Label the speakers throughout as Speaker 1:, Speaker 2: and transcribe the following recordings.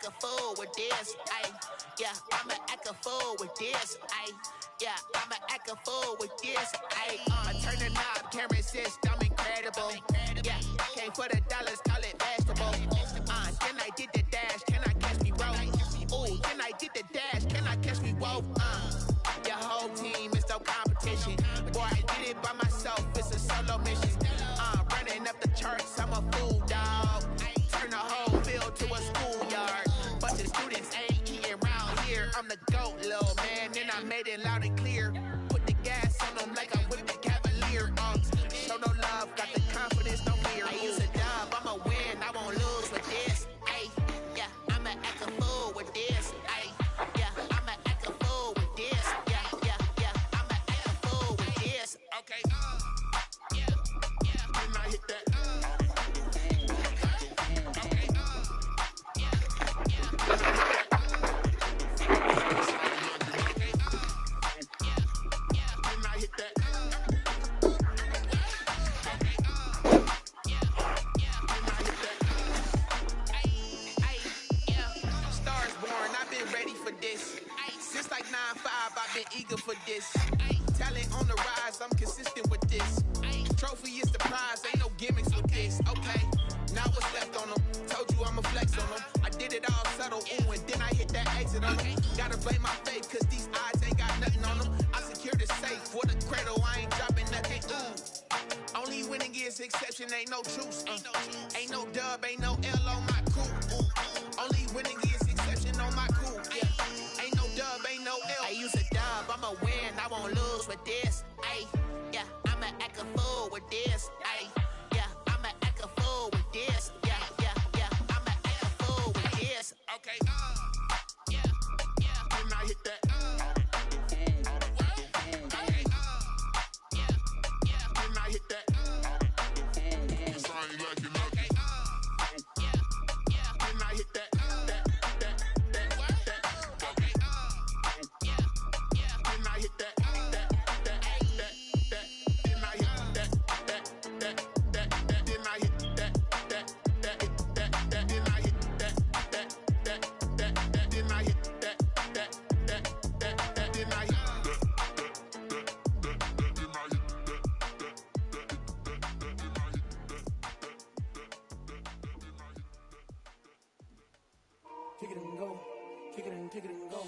Speaker 1: act a fool with this. Ay, yeah, I'ma act a fool with this. Ay, yeah, I'ma act a fool with this. Ay, I turn the knob, can't resist, I'm incredible. Yeah, came for the dollars, call it vegetable. Then I did the dash, can I catch me roll? Ooh, then I did the dash, can I catch me roll? Your whole team is no competition. Boy, I did it by myself, it's a solo mission. Running up the charts, I'm a fool, dog. Turn the whole field to a schoolyard. But the students ain't eating round here. I'm the GOAT, little man, and I made it loud and clear. Put the gas on them like I'm with the Cavalier. Show no love, got the confidence, no fear. I use a dub, I'ma win, I won't lose with this. Ay, yeah, I'ma act a fool with this. Ay, yeah, I'ma act a fool with this. Yeah, yeah, yeah, I'ma act a fool with this. Okay, yeah, yeah, then I hit that. Since like 9-5, I've been eager for this. Talent on the rise, I'm consistent with this. Trophy is the prize, ain't no gimmicks with this. Okay, now what's left on them? Told you I'ma flex on them. I did it all subtle, ooh, and then I hit that exit on them. Gotta blame my faith, cause these odds ain't got nothing on them. I secured the safe for the cradle, I ain't dropping nothing, ooh. Only winning is exception, ain't no truce. Ain't no dub, ain't no L on my crew. Only winning is exception on my crew, yeah. Ain't no dub, ain't no L. I use a dub, I'ma win, I won't lose with this. Ay, yeah, I'ma act a fool with this. Ay, yeah, I'ma act a fool with this. Yeah, yeah, yeah, I'ma act a fool with this. Okay, yeah, yeah, then I hit that. Okay, yeah, yeah, then I hit that. Cause I ain't like it. Okay, yeah, yeah, then I hit that.
Speaker 2: Kick it and go, kick it and go.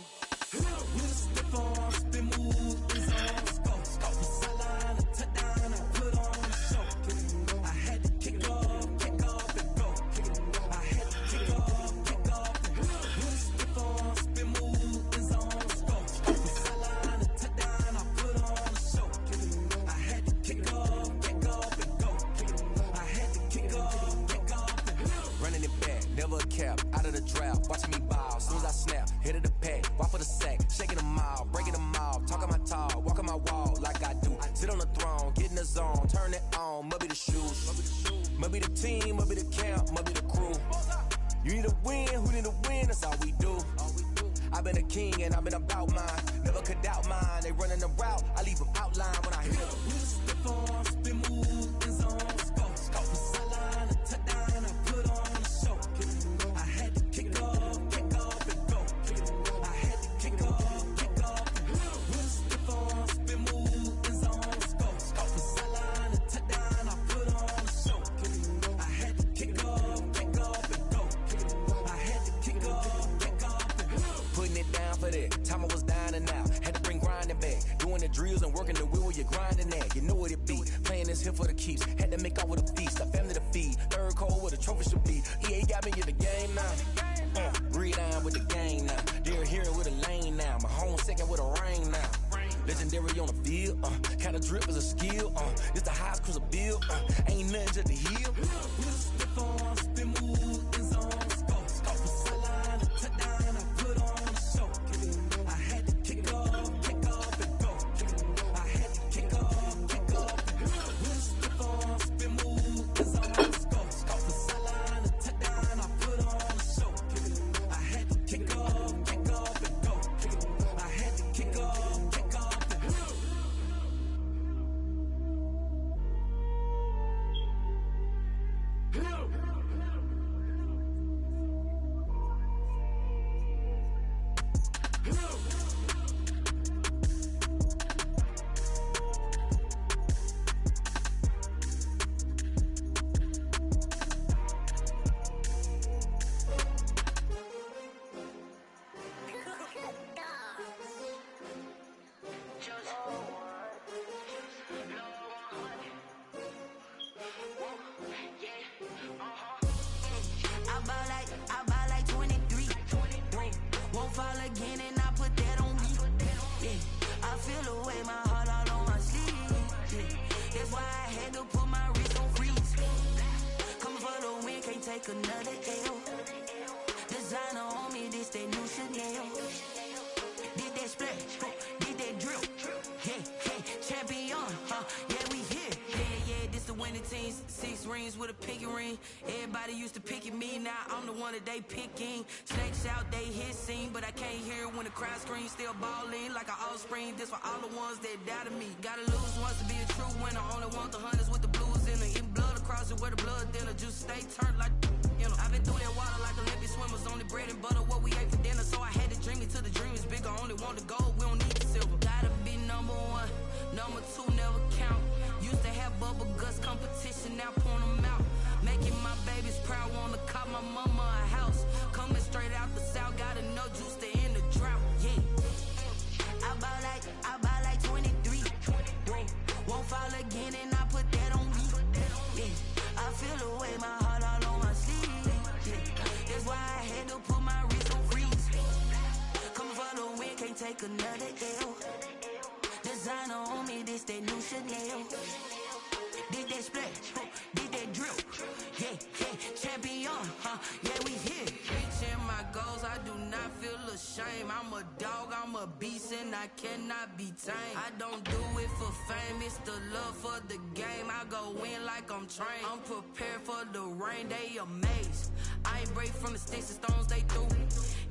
Speaker 2: With the form, spin move, is on the scope. Off the sideline, a touchdown, I put on the show. Kick it and go. I had to kick off and go. Kick it and go. I had to kick off and go. With the form, spin move, is on the scope. Off the sideline, a touchdown, I put on the show. Kick it and go. I had to kick off and go. Kick it and go. I had to kick off and go.
Speaker 3: Running it back, never a cap, out of the draft, watching me ball, soon as I snap, hit of the pack, walk for the sack, shaking them all, breaking them all, talking my talk, walking my wall like I do, sit on the throne, get in the zone, turn it on, must be the shoes, must be the team, must be the camp, must be the crew, you need a win, who need a win, that's all we do, I've been a king and I've been about mine, never could doubt mine, they running the route, I leave them outline when I hit them.
Speaker 2: We just step on, spin move, is on the scope, scope the sideline, a touchdown, I put on the show, kick it and go, I had to kick off and go, kick it and go, I had to kick off and go, we just step on, spin move, is on the scope, scope the sideline, a touchdown, I put on the show, kick it and go, I had to kick off and go, kick it and go, I had to kick off and go,
Speaker 3: putting it down for that, time I was down and out, had to bring grinding back, doing the drills and working the wheel where you're grinding at, you know what it be, playing this here for the keeps, had to make off with a feast, a family to feed, third cold where the trophy should be, EA got me in the game now, breathe down with the game now, dear hero with a lane now, my home second with a rain now, legendary on the field, kind of drip is a skill, it's the highest cruiser bill, ain't nothing just to heal.
Speaker 2: We just step on, spin move, is on the scope, scope the sideline, a touchdown, I put on the show, kick it and go, I had to kick off and go, kick it and go, I had to kick off and go, we just step on, spin move, is on the scope, scope the sideline, a touchdown, I put on the show, kick it and go, I had to kick off and go, kick it and go, I had to kick off and go. I buy like 23. Won't fall again and I put that on me. Yeah, I feel the way, my heart all on my sleeve. Yeah, that's why I had to put my wrist on freeze. Coming for the win, can't take another L. Designer on me, this that new Chanel. Did that splash, did that drill. Yeah, champion, yeah, we here. Yeah, this the winning teams. 6 rings with a pinky ring. Everybody used to picking me, now I'm the one that they picking. Snakes out, they hit scene, but I can't hear when the crowd screams. Still balling like an offspring. This for all the ones that doubted me. Gotta lose once to be a true winner. Only want the hunters with the blues in it. In blood across it where the blood dinner. Just stay turned like, you know. I've been through that water like Olympic swimmers. Only bread and butter, what we ate for dinner. So I had to dream it till the dream is bigger. Only want the gold, we don't need the silver. Gotta be number 1, number 2 never count. Used to have bubble guts competition, now point them out. Making my babies proud, wanna call my mama a house. Coming straight out the south, gotta know juice to end the drought. Yeah, I buy like 23. Won't fall again and I put that on me. Yeah, I feel the way, my heart all on my sleeve. Yeah, that's why I had to put my wrist on freeze. Coming for the win, can't take another L. Designer on me, this that new Chanel. Did that splash, did that drill. Yeah, champion, yeah, we here. Reaching my goals, I do not feel ashamed. I'm a dog, I'm a beast, and I cannot be tamed. I don't do it for fame, it's the love for the game. I go in like I'm trained. I'm prepared for the rain, they amazed. I ain't break from the sticks and stones they threw.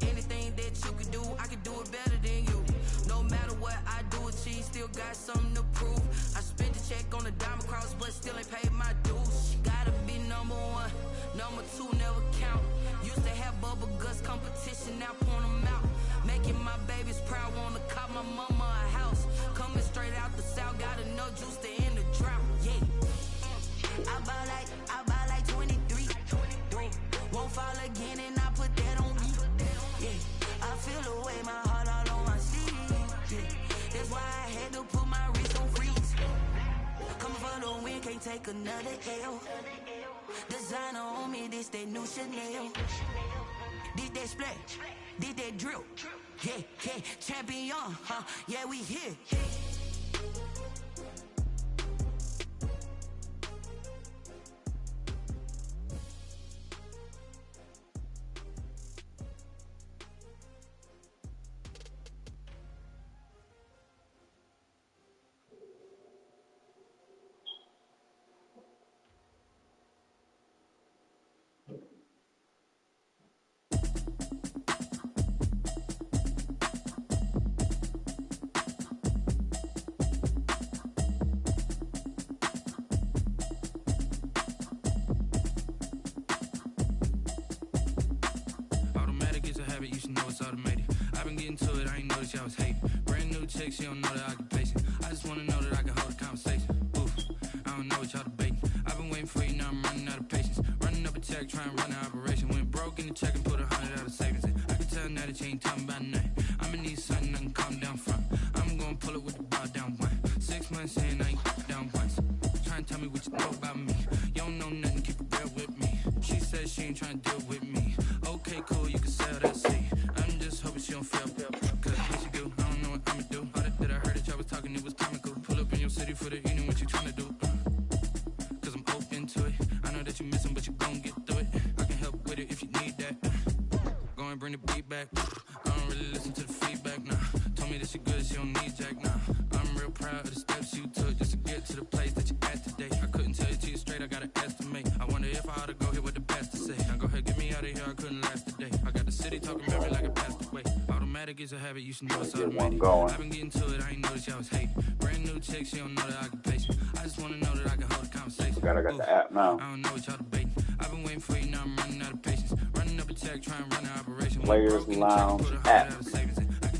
Speaker 2: Anything that you can do, I can do it better than you. No matter what I do, achieve, still got something to prove. I spent the check on the diamond cross, but still ain't paid my dues. Gotta be number 1, number 2 never count. Used to have bubble guts competition, now point them out. Making my babies proud, wanna call my mama a house. Coming straight out the south, gotta know juice to end the drought. Yeah, I buy like 23. Won't fall again and I put that on me. Yeah, I feel the way, my heart all on my sleeve. Yeah, that's why I had to put my wrist on freeze. Coming for the win, can't take another L. Designer on me, this that new Chanel. Did that splash, did that drill. Yeah, champion, yeah, we here.
Speaker 4: You should know it's automated. I've been getting to it, I ain't noticed y'all was hating. Brand new chick, she don't know the occupation. I just wanna know that I can hold a conversation. Oof, I don't know what y'all debating. I've been waiting for you, now I'm running out of patience. Running up a check, trying to run an operation. Went broke in the check and put 100 out of savings in. I can tell now that you ain't talking about nothing. I'ma need something I can calm down from. I'm gonna pull it with the bar down one. 6 months in, I ain't down once. Trying to tell me what you know about me. You don't know nothing, keep it real with me. She said she ain't trying to deal with me. Okay, cool, you can sell that seat. I'm just hoping she don't fail. Cause what she do, I don't know what I'ma do. All that I heard that y'all was talking, it was comical. Pull up in your city for the evening, what you tryna do? Cause I'm open to it. I know that you missing, but you gon' get through it. I can help with it if you need that. Go and bring the beat back. I don't really listen to the feedback, nah. Told me that she good, she don't need jack, nah. I'm real proud of the steps you took just to get to the place that you at today. I couldn't tell you to you straight, I gotta estimate. I wonder if I ought to go here with the best to say. Now go ahead, get me out of here, I couldn't last today. I got the city talking about me like I passed away. Automatic is a habit, you should know it's automatic. I've been getting to it, I ain't noticed y'all was hating. Brand new chick, she don't know the occupation. I just wanna know that I can hold a conversation.
Speaker 5: I got the app now.
Speaker 4: I don't know what y'all debating. I've been waiting for you, now I'm running out of patience. Running up a check, trying to run an operation.
Speaker 5: Players Lounge app.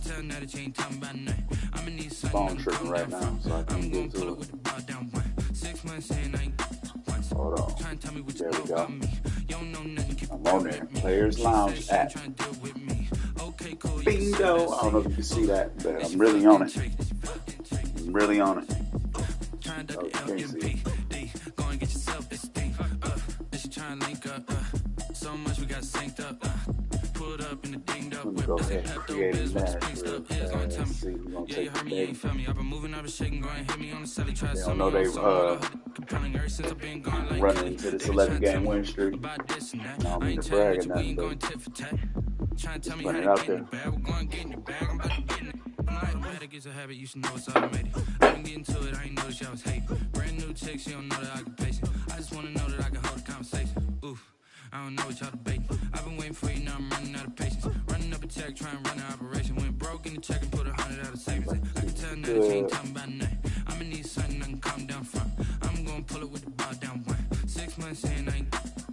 Speaker 4: tell now that you ain't talking about nothing. I'ma need
Speaker 5: Phone
Speaker 4: something
Speaker 5: tripping right now, so I can't get to it.
Speaker 4: 6 months in, I ain't once.
Speaker 5: Hold on.
Speaker 4: Trying to tell me what
Speaker 5: There
Speaker 4: you know
Speaker 5: we go.
Speaker 4: about me. You don't know nothing, keep
Speaker 5: I'm on there. Players Lounge app. Bingo! I don't know if you can see that, but I'm really on it. I'm really on it. Oh, you can't see it.
Speaker 4: Go and get yourself this thing. She trying to link up. So much we got synced up. Pulled up in the dinged up whip.
Speaker 5: Go ahead and create a match real fast. Let's see who's gonna take the bait.
Speaker 4: I've been moving, I've been shaking, go and hit me on the celly. Try
Speaker 5: They don't know they running into this 11-game win streak. I don't mean to brag or nothing, but just putting it out there.
Speaker 4: It's a habit, you should know it's automated. I been getting to it, I ain't noticed y'all was hating. Brand new chick, she don't know the occupation. I just wanna know that I can hold a conversation. Oof, I don't know what y'all debating. I've been waiting for you, now I'm running out of patience. Running up a check, trying to run an operation. Went broke in the check and put 100 out of savings. I can tell now that you ain't talking about nothing. I'ma need something I can calm down from. I'm gonna pull it with the ball down one. 6 months in, I ain't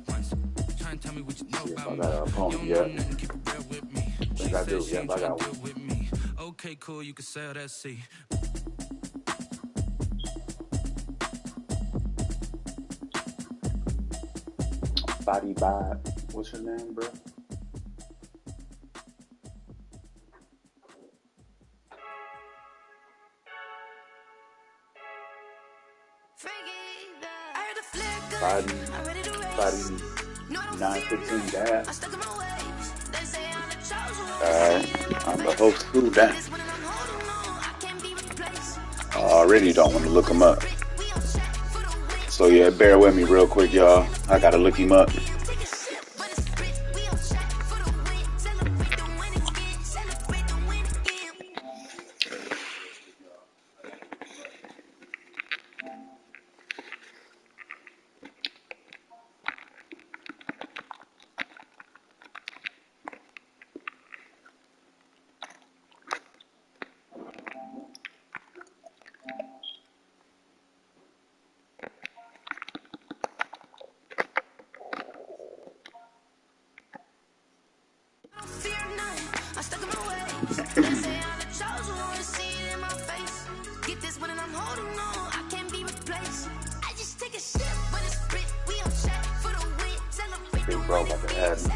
Speaker 4: once. Trying to tell me what you know about me. You don't know nothing, keep it real with me. She said she ain't trying to deal with me. Okay, cool, you can sell that seat.
Speaker 5: Body vibe. What's your name, bro? Body 915 dad. Alright, I'm the host. Who that? I already don't want to look him up. So yeah, bear with me real quick, y'all. I gotta look him up. Big bro about to add me.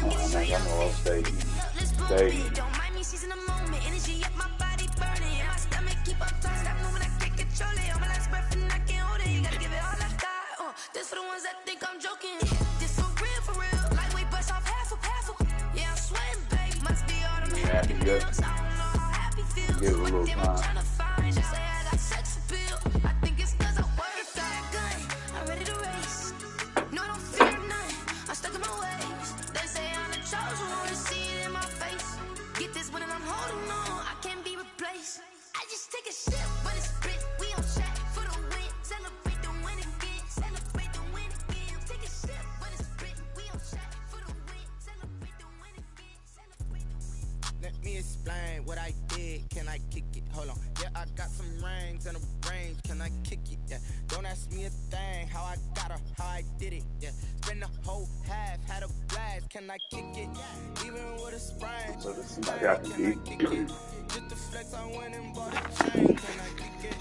Speaker 5: Oh man, y'all know I'll stay.
Speaker 2: This for the ones that think I'm joking. This for real. Like we bust off half a. Yeah, I'm sweating, babe. Must be all the happy feels. I don't know how happy feels.
Speaker 5: Give it a little time.
Speaker 2: Trying to find. She say I got sex appeal. I think it's cause I work a fat gun. I'm ready to race. No, I don't fear nothing. I'm stuck in my ways. They say I'm the chosen one to see it in my face. Get this one and I'm holding on. I can't be replaced. I just take a sip, but it's split. We on chat for the win. Celebrate the win again. Celebrate the win again. Take a sip, but it's split. We on chat for the win. Celebrate the win again. Celebrate the win.
Speaker 1: Let me explain what I did. Can I kick it? Hold on. Yeah, I got some rings and a range. Can I kick it? Yeah. Don't ask me a thing. How I got her, how I did it. Yeah. Spend the whole half, had a blast. Can I kick it? Even with a sprain.
Speaker 5: So this is somebody I can beat.
Speaker 1: Just the flex, I went and bought a chain. Can I kick it?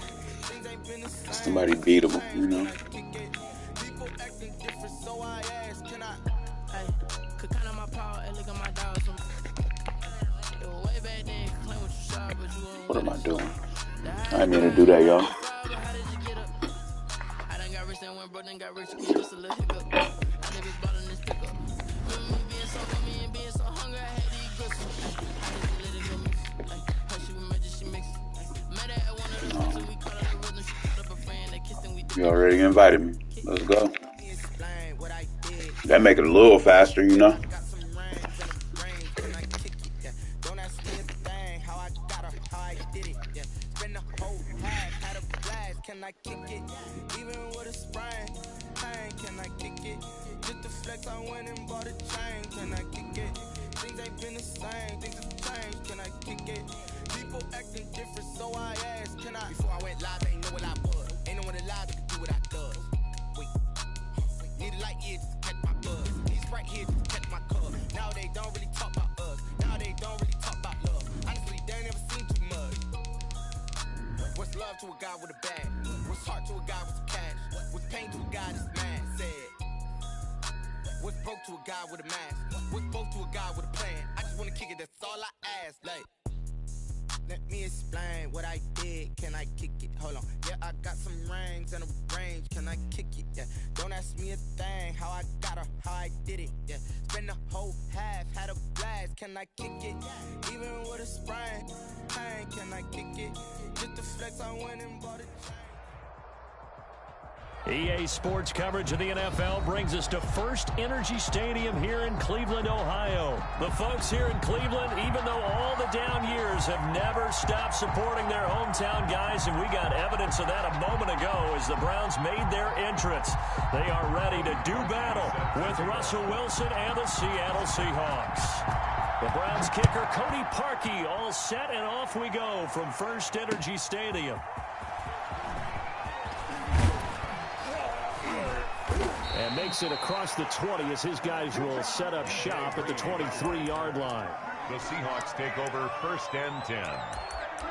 Speaker 1: Things ain't been the same.
Speaker 5: Somebody beatable, you know.
Speaker 1: People acting different, so I asked, can I?
Speaker 6: Hey, could count on my power and look at my dogs. It was way back then, claim what you saw, but you
Speaker 5: What am I doing? I didn't mean to do that, y'all.
Speaker 6: how did you get up? I done got rich and went broke, then got rich again, just a little hiccup. I niggas bought in this pickup. Remember me being so homey and being so hungry, I had to eat grits. How did you let it go mix? How she with magic, she mix. Met her at one of the hoops and we caught her the rhythm. She put up a friend that kissed and we did.
Speaker 5: You already invited me. Let's go. That make it a little faster, you know.
Speaker 1: Can I kick it? Even with a sprain, can I kick it? Just the flex, I went and bought a chain. Can I kick it? Things ain't been the same, things have changed. Can I kick it? People acting different, so I asked, can I? Before I went live, ain't know what I was. Ain't no one alive that could do what I does. Wait, need a light. right here to catch my buzz. He's right here to catch my cub. Now they don't really talk about us. Now they don't really talk about love. Honestly, they ain't never seen too much. What's love to a guy with a bag? What's heart to a guy with some cash? What's pain to a guy that's mad? Said. What's broke to a guy with a mask? What's both to a guy with a plan? I just wanna kick it, that's all I ask. Like, let me explain what I did. Can I kick it? Hold on. Yeah, I got some rings and a range. Can I kick it? Yeah. Don't ask me a thing. How I got her, how I did it. Yeah. Spend the whole half, had a blast. Can I kick it? Even with a sprain. Pain, can I kick it? Just to flex, I went and bought a chain.
Speaker 7: EA Sports coverage of the NFL brings us to First Energy Stadium here in Cleveland, Ohio. The folks here in Cleveland, even though all the down years, have never stopped supporting their hometown guys, and we got evidence of that a moment ago as the Browns made their entrance. They are ready to do battle with Russell Wilson and the Seattle Seahawks. The Browns kicker Cody Parkey all set, and off we go from First Energy Stadium. And makes it across the 20 as his guys will set up shop at the 23-yard line.
Speaker 8: The Seahawks take over 1st and 10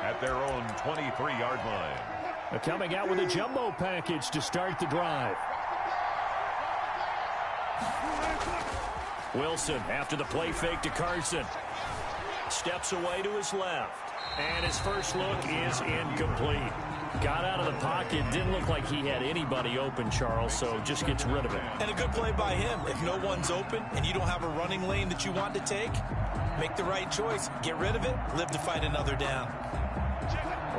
Speaker 8: at their own 23-yard line.
Speaker 7: They're coming out with a jumbo package to start the drive. Wilson after the play fake to Carson. Steps away to his left. And his first look is incomplete. Got out of the pocket. Didn't look like he had anybody open, Charles, so just gets rid of it.
Speaker 9: And a good play by him. If no one's open and you don't have a running lane that you want to take, make the right choice. Get rid of it. Live to fight another down.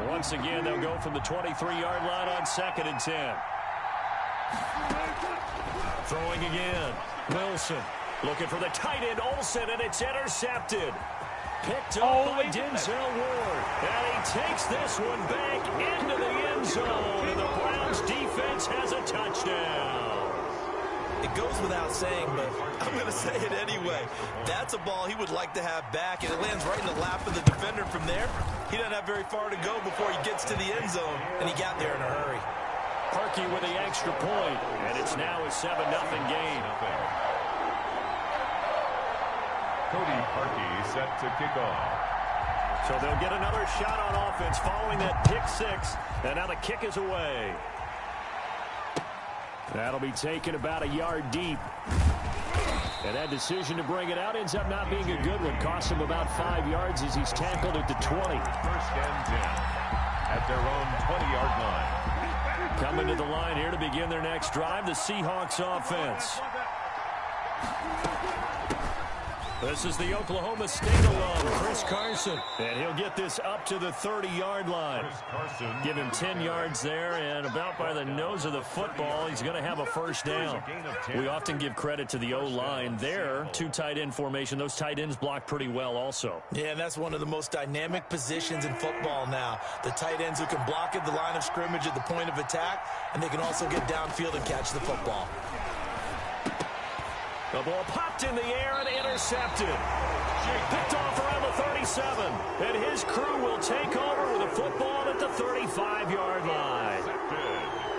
Speaker 7: Once again, they'll go from the 23-yard line on 2nd and 10. Throwing again. Wilson looking for the tight end, Olsen, and it's intercepted. Picked up by Denzel Ward. And he takes this one back into the end zone. And the Browns defense has a touchdown.
Speaker 9: It goes without saying, but I'm going to say it anyway. That's a ball he would like to have back, and it lands right in the lap of the defender from there. He doesn't have very far to go before he gets to the end zone, and he got there in a hurry.
Speaker 7: Parkey with the extra point, and it's now a 7-0 game.
Speaker 8: Cody Parkey set to kick off.
Speaker 7: So they'll get another shot on offense following that pick six. And now the kick is away. That'll be taken about a yard deep. And that decision to bring it out ends up not being a good one. Costs him about 5 yards as he's tackled at the 20.
Speaker 8: 1st and 10 at their own 20-yard line.
Speaker 7: Coming to the line here to begin their next drive, the Seahawks offense. This is the Oklahoma State alum, Chris Carson. And he'll get this up to the 30-yard line. Give him 10 yards there, and about by the nose of the football, he's going to have a first down. We often give credit to the O-line there. 2 tight end formation. Those tight ends block pretty well also.
Speaker 9: Yeah, and that's one of the most dynamic positions in football now. The tight ends who can block at the line of scrimmage at the point of attack, and they can also get downfield and catch the football.
Speaker 7: The ball popped in the air and intercepted. Picked off around the 37. And his crew will take over with a football at the 35-yard line.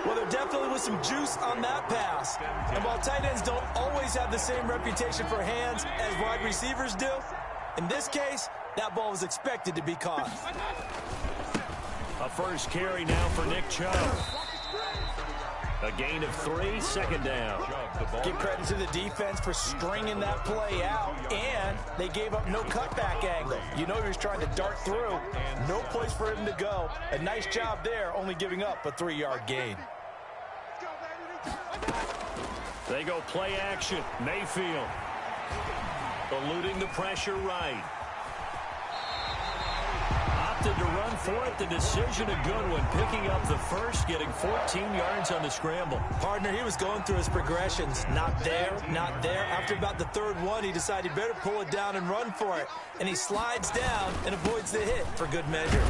Speaker 9: Well, there definitely was some juice on that pass. And while tight ends don't always have the same reputation for hands as wide receivers do, in this case, that ball was expected to be caught.
Speaker 7: A first carry now for Nick Chubb. A gain of 3, 2nd down.
Speaker 9: Give credit to the defense for stringing that play out, and they gave up no cutback angle. You know he was trying to dart through. No place for him to go. A nice job there, only giving up a 3-yard gain.
Speaker 7: They go play action. Mayfield eluding the pressure right. Opted to run for it. The decision a good one. Picking up the first, getting 14 yards on the scramble.
Speaker 9: Partner, he was going through his progressions. Not there, not there. After about the 3rd one, he decided he better pull it down and run for it. And he slides down and avoids the hit for good measure.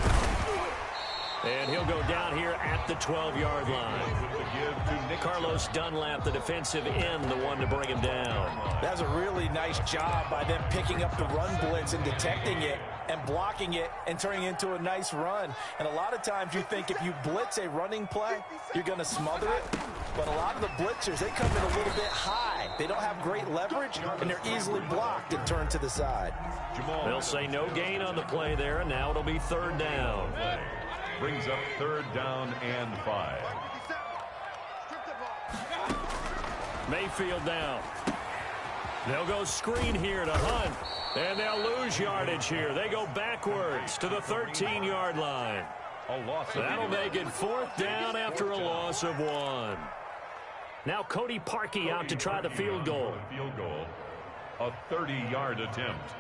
Speaker 7: And he'll go down here at the 12-yard line. Carlos Dunlap, the defensive end, the one to bring him down.
Speaker 9: That's a really nice job by them picking up the run blitz and detecting it and blocking it and turning it into a nice run. And a lot of times you think if you blitz a running play, you're going to smother it. but a lot of the blitzers, they come in a little bit high. They don't have great leverage, and they're easily blocked and turned to the side.
Speaker 7: They'll say no gain on the play there, and now it'll be third down.
Speaker 8: Brings up third down and 5.
Speaker 7: Mayfield down. They'll go screen here to Hunt, and they'll lose yardage here. They go backwards to the 13-yard line. That'll make it fourth down after a loss of 1. Now Cody Parkey out to try the field goal.
Speaker 8: A 30-yard attempt.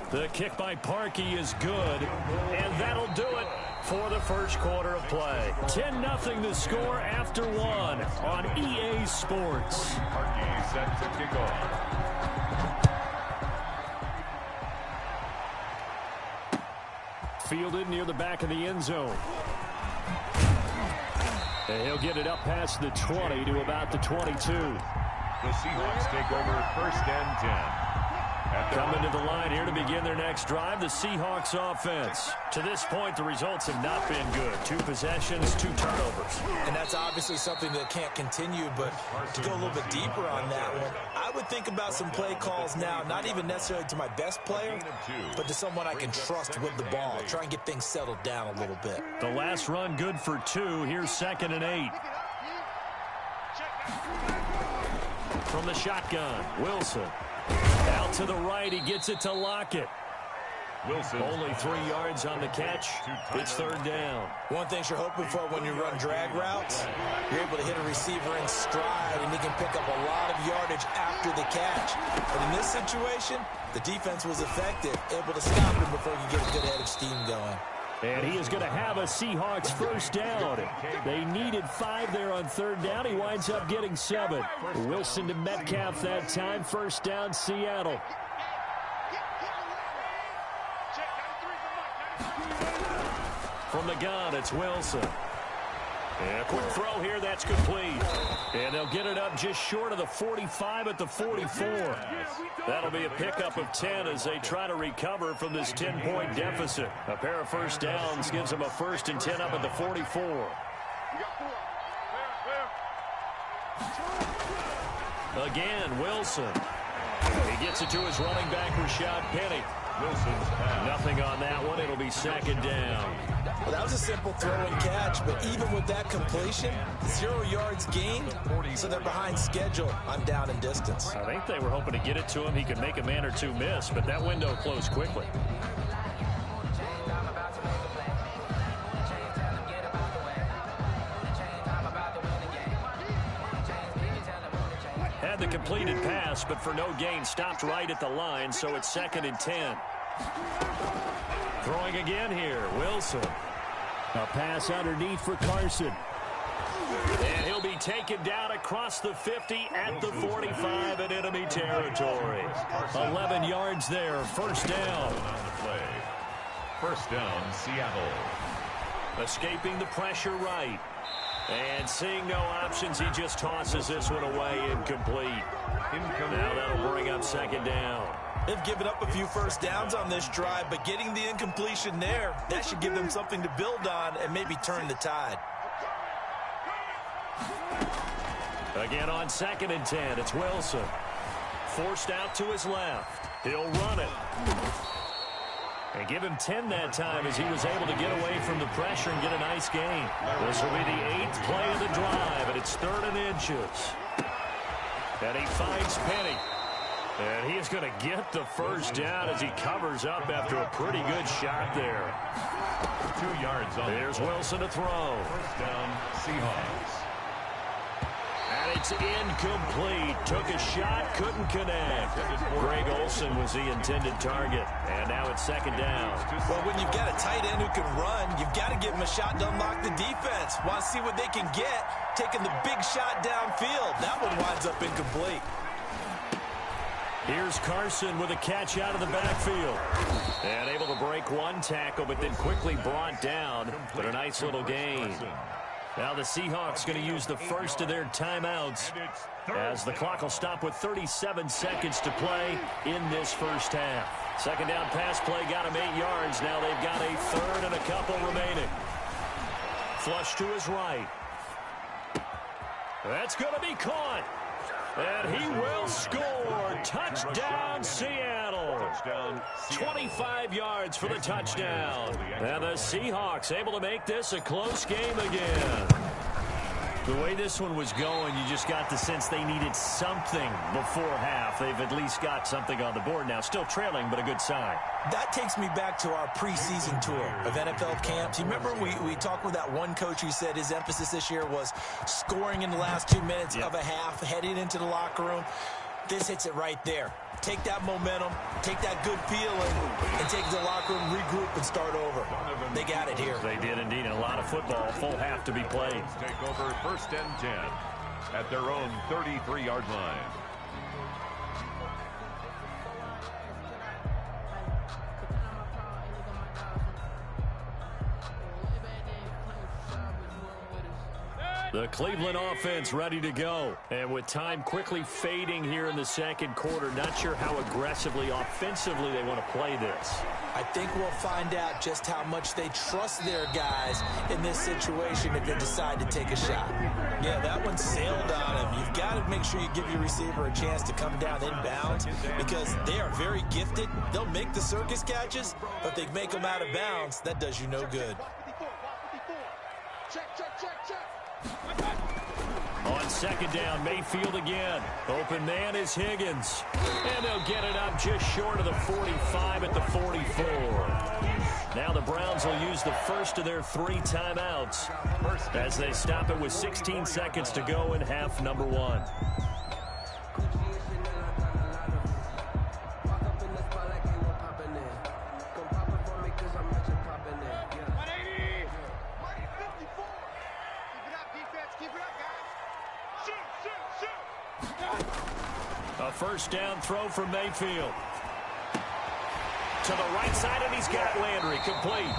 Speaker 7: The kick by Parkey is good, and that'll do it for the first quarter of play. 10-0 the score after 1 on EA Sports.
Speaker 8: Parkey set to kick off.
Speaker 7: Fielded near the back of the end zone. And he'll get it up past the 20 to about the 22.
Speaker 8: The Seahawks take over first and 10.
Speaker 7: Coming to the line here to begin their next drive, the Seahawks offense. To this point, the results have not been good. 2 possessions, 2 turnovers.
Speaker 9: And that's obviously something that can't continue, but to go a little bit deeper on that one, I would think about some play calls now, not even necessarily to my best player, but to someone I can trust with the ball. Try and get things settled down a little bit.
Speaker 7: The last run good for 2. Here's 2nd and 8. From the shotgun, Wilson. Out to the right, he gets it to Lockett.
Speaker 8: Wilson.
Speaker 7: Only 3 yards on the catch. It's third down.
Speaker 9: One thing you're hoping for when you run drag routes, you're able to hit a receiver in stride, and he can pick up a lot of yardage after the catch. But in this situation, the defense was effective, able to stop him before he could get a good head of steam going.
Speaker 7: And he is going to have a Seahawks first down. They needed 5 there on third down. He winds up getting 7. Wilson to Metcalf that time. First down, Seattle. From the gun, it's Wilson. And a quick throw here, that's complete. And they'll get it up just short of the 45 at the 44. That'll be a pickup of 10 as they try to recover from this 10-point deficit. A pair of first downs gives them a 1st and 10 up at the 44. Again, Wilson. He gets it to his running back, Rashad Penny.
Speaker 8: Wilson's pass.
Speaker 7: Nothing on that one. It'll be 2nd down.
Speaker 9: Well, that was a simple throw and catch, but even with that completion, 0 yards gained, so they're behind schedule on down and distance.
Speaker 7: I think they were hoping to get it to him. He could make a man or 2 miss, but that window closed quickly. Had the completed pass, but for no gain, stopped right at the line, so it's 2nd and 10. Throwing again here, Wilson. A pass underneath for Carson. And he'll be taken down across the 50 at the 45 in enemy territory. 11 yards there, first down.
Speaker 8: First down, Seattle.
Speaker 7: Escaping the pressure right. And seeing no options, he just tosses this one away, incomplete. Now that'll bring up 2nd down.
Speaker 9: They've given up a few first downs on this drive, but getting the incompletion there, that should give them something to build on and maybe turn the tide.
Speaker 7: Again on 2nd and 10, it's Wilson. Forced out to his left. He'll run it. And give him 10 that time as he was able to get away from the pressure and get a nice gain. This will be the 8th play of the drive, and it's 3rd and inches. And he finds Penny. And he is going to get the first down as he covers up after a pretty good shot there.
Speaker 8: 2 yards on.
Speaker 7: There's Wilson to throw.
Speaker 8: First down, Seahawks.
Speaker 7: And it's incomplete. Took a shot, couldn't connect. Greg Olsen was the intended target. And now it's 2nd down.
Speaker 9: Well, when you've got a tight end who can run, you've got to give him a shot to unlock the defense. Want to see what they can get, taking the big shot downfield. That one winds up incomplete.
Speaker 7: Here's Carson with a catch out of the backfield. And able to break one tackle, but then quickly brought down. But a nice little gain. Now the Seahawks going to use the first of their timeouts as the clock will stop with 37 seconds to play in this first half. Second down pass play got him 8 yards. Now they've got a third and a couple remaining. Flush to his right. That's going to be caught. And he will score. Touchdown, Seattle. 25 yards for the touchdown. And the Seahawks able to make this a close game again. The way this one was going, you just got the sense they needed something before half. They've at least got something on the board now. Still trailing, but a good sign.
Speaker 9: That takes me back to our preseason tour of NFL camps. You remember we talked with that one coach who said his emphasis this year was scoring in the last 2 minutes of a half, heading into the locker room. This hits it right there. Take that momentum, take that good feeling, and take the locker room, regroup, and start over. They got it here.
Speaker 7: They did indeed. And a lot of football, full half to be played.
Speaker 8: Take over first and 10 at their own 33-yard line.
Speaker 7: The Cleveland offense ready to go. And with time quickly fading here in the second quarter, not sure how aggressively, offensively they want to play this.
Speaker 9: I think we'll find out just how much they trust their guys in this situation if they decide to take a shot. Yeah, that one sailed on him. You've got to make sure you give your receiver a chance to come down inbounds because they are very gifted. They'll make the circus catches, but if they make them out of bounds, that does you no good.
Speaker 7: On second down, Mayfield again. Open man is Higgins. And they'll get it up just short of the 45 at the 44. Now the Browns will use the first of their 3 timeouts as they stop it with 16 seconds to go in half number 1. A first down throw from Mayfield. To the right side, and he's got Landry complete.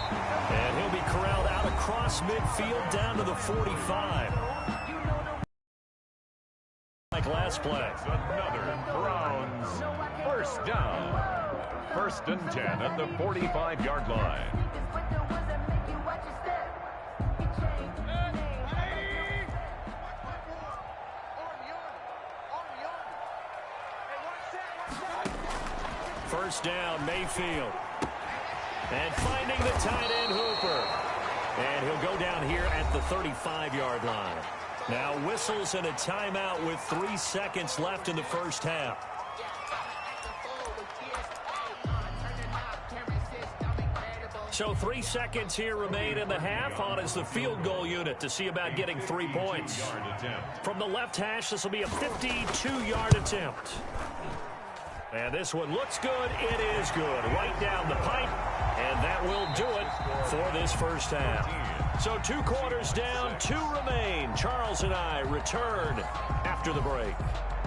Speaker 7: And he'll be corralled out across midfield down to the 45. Like last play.
Speaker 8: Another Browns first down. First and 10 at the 45-yard line.
Speaker 7: First down, Mayfield. And finding the tight end, Hooper. And he'll go down here at the 35-yard line. Now whistles and a timeout with 3 seconds left in the first half. So 3 seconds here remain in the half. On is the field goal unit to see about getting 3 points. From the left hash, this will be a 52-yard attempt. And this one looks good. It is good. Right down the pipe. And that will do it for this first half. So 2 quarters down, 2 remain. Charles and I return after the break.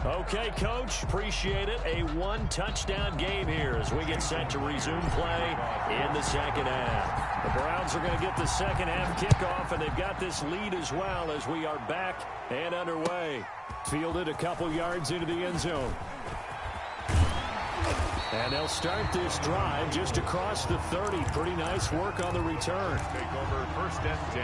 Speaker 7: Okay, Coach, appreciate it. A 1-touchdown game here as we get set to resume play in the second half. The Browns are going to get the second half kickoff, and they've got this lead as well as we are back and underway. Fielded a couple yards into the end zone. And they'll start this drive just across the 30. Pretty nice work on the return.
Speaker 8: Take over first and 10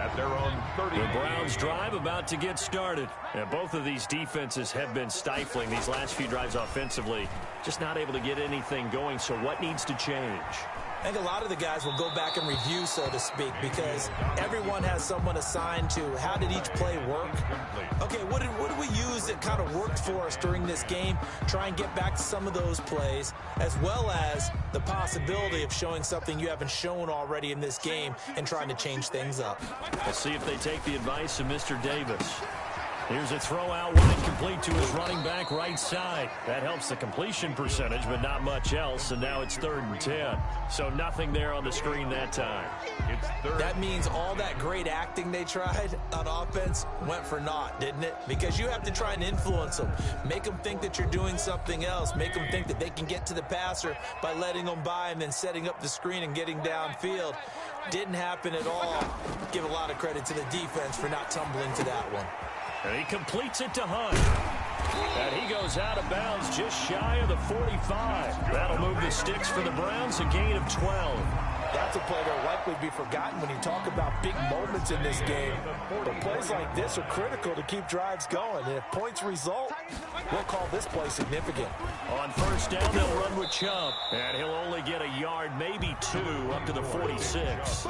Speaker 8: at their own 30.
Speaker 7: The Browns drive about to get started. And both of these defenses have been stifling these last few drives offensively. Just not able to get anything going. So what needs to change?
Speaker 9: I think a lot of the guys will go back and review, so to speak, because everyone has someone assigned to how did each play work. Okay, what did we use that kind of worked for us during this game? Try and get back to some of those plays, as well as the possibility of showing something you haven't shown already in this game and trying to change things up.
Speaker 7: We'll see if they take the advice of Mr. Davis. Here's a throw out wide, complete to his running back right side. That helps the completion percentage, but not much else, and now it's 3rd and 10. So nothing there on the screen that time.
Speaker 9: It's third. That means all that great acting they tried on offense went for naught, didn't it? Because you have to try and influence them. Make them think that you're doing something else. Make them think that they can get to the passer by letting them by and then setting up the screen and getting downfield. Didn't happen at all. Give a lot of credit to the defense for not tumbling to that one.
Speaker 7: And he completes it to Hunt. And he goes out of bounds just shy of the 45. That'll move the sticks for the Browns, a gain of 12.
Speaker 9: That's a play that will likely be forgotten when you talk about big moments in this game. But plays like this are critical to keep drives going. And if points result, we'll call this play significant.
Speaker 7: On 1st down, they'll run with Chubb. And he'll only get a yard, maybe 2, up to the 46.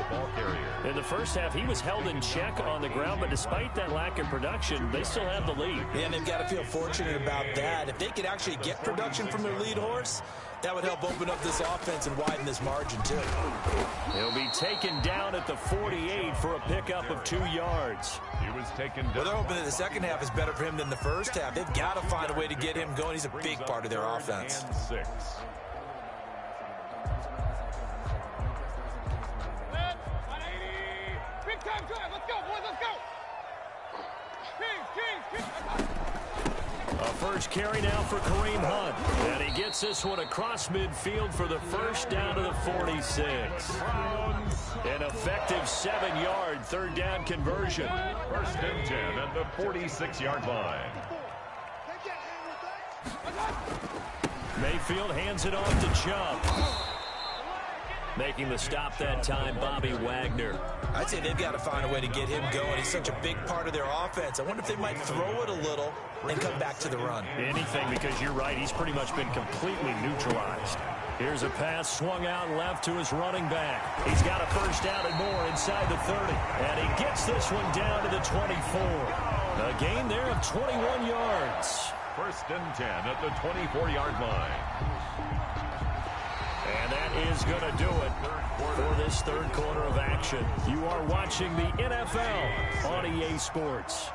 Speaker 7: In the first half, he was held in check on the ground, but despite that lack of production, they still have the lead.
Speaker 9: Yeah, and they've got to feel fortunate about that. If they could actually get production from their lead horse, that would help open up this offense and widen this margin, too.
Speaker 7: He'll be taken down at the 48 for a pickup of 2 yards.
Speaker 8: He was taken down.
Speaker 9: Well, they're hoping that the second half is better for him than the first half. They've got to find a way to get him going. He's a big part of their offense.
Speaker 8: And 6.
Speaker 10: Big time drive. Let's go, boys. Let's go. Kings.
Speaker 7: A first carry now for Kareem Hunt. And he gets this one across midfield for the first down to the 46. An effective 7-yard 3rd down conversion.
Speaker 8: 1st and 10 at the 46-yard line.
Speaker 7: Mayfield hands it off to Chubb. Making the stop that time, Bobby Wagner.
Speaker 9: I'd say they've got to find a way to get him going. He's such a big part of their offense. I wonder if they might throw it a little and come back to the run.
Speaker 7: Anything, because you're right. He's pretty much been completely neutralized. Here's a pass swung out left to his running back. He's got a first down and more inside the 30. And he gets this one down to the 24. A gain there of 21 yards.
Speaker 8: 1st and 10 at the 24-yard line.
Speaker 7: And that is going to do it for this 3rd quarter of action. You are watching the NFL on EA Sports.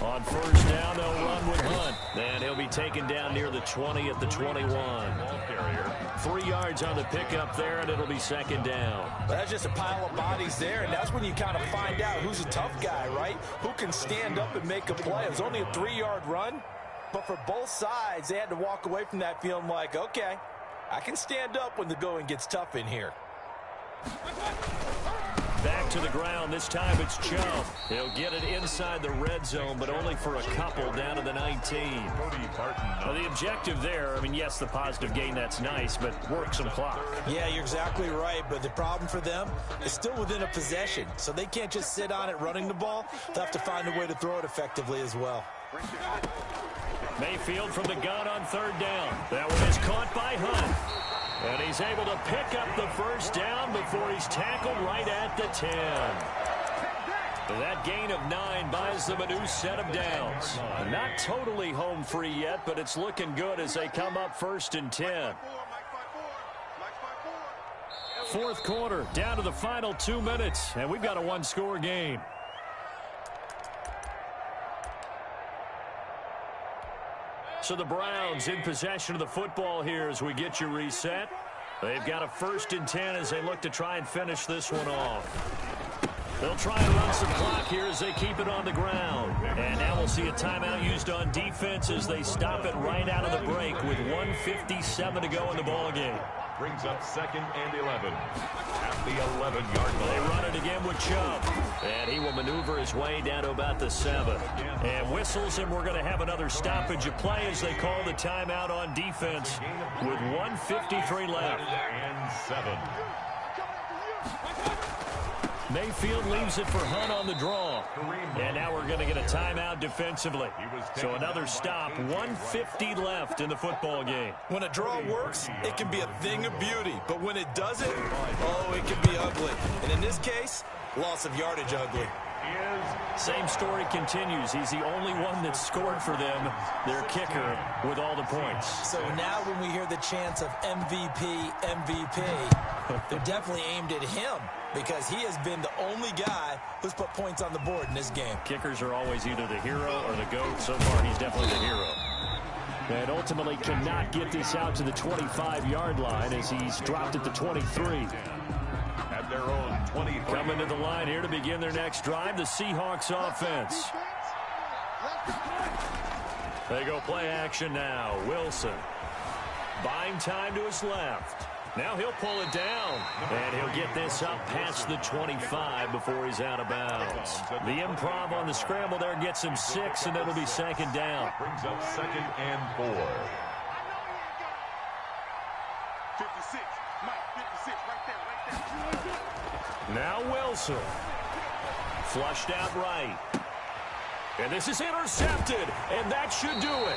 Speaker 7: On 1st down, they'll run with Hunt. And he'll be taken down near the 20 at the 21. 3 yards on the pickup there, and it'll be 2nd down.
Speaker 9: That's just a pile of bodies there, and that's when you kind of find out who's a tough guy, right? Who can stand up and make a play. It was only a 3-yard run. But for both sides, they had to walk away from that feeling like, okay, I can stand up when the going gets tough in here.
Speaker 7: Back to the ground. This time it's Chubb. He'll get it inside the red zone, but only for a couple down to the 19. Well, the objective there, I mean, yes, the positive gain, that's nice, but work some clock.
Speaker 9: Yeah, you're exactly right, but the problem for them is still within a possession, so they can't just sit on it running the ball. They'll have to find a way to throw it effectively as well.
Speaker 7: Mayfield from the gun on 3rd down. That one is caught by Hunt. And he's able to pick up the first down before he's tackled right at the 10. That gain of 9 buys them a new set of downs. Not totally home free yet, but it's looking good as they come up 1st and 10. 4th quarter, down to the final 2 minutes, and we've got a 1-score game. So the Browns in possession of the football here as we get you reset. They've got a 1st and 10 as they look to try and finish this one off. They'll try and run some clock here as they keep it on the ground. And now we'll see a timeout used on defense as they stop it right out of the break with 1:57 to go in the ballgame.
Speaker 8: Brings up 2nd and 11 at the 11-yard line.
Speaker 7: They run it again with Chubb. And he will maneuver his way down to about the 7. And whistles, and we're going to have another stoppage of play as they call the timeout on defense with 1:53 left.
Speaker 8: And 7.
Speaker 7: Mayfield leaves it for Hunt on the draw. And now we're going to get a timeout defensively. So another stop, 1:50 left in the football game.
Speaker 9: When a draw works, it can be a thing of beauty. But when it doesn't, oh, it can be ugly. And in this case, loss of yardage ugly.
Speaker 8: is...
Speaker 7: Same story continues. He's the only one that scored for them, their kicker, with all the points.
Speaker 9: So now when we hear the chants of MVP, MVP, they're definitely aimed at him because he has been the only guy who's put points on the board in this game.
Speaker 7: Kickers are always either the hero or the GOAT. So far, he's definitely the hero. And ultimately cannot get this out to the 25-yard line as he's dropped at the 23.
Speaker 8: At their own 23.
Speaker 7: Coming to the line here to begin their next drive, the Seahawks offense. They go play action now. Wilson buying time to his left. Now he'll pull it down, and he'll get this up past the 25 before he's out of bounds. The improv on the scramble there gets him 6, and it'll be second down.
Speaker 8: Brings up 2nd and 4.
Speaker 10: 56, Mike, 56, right there.
Speaker 7: Now Wilson. Flushed out right. And this is intercepted, and that should do it.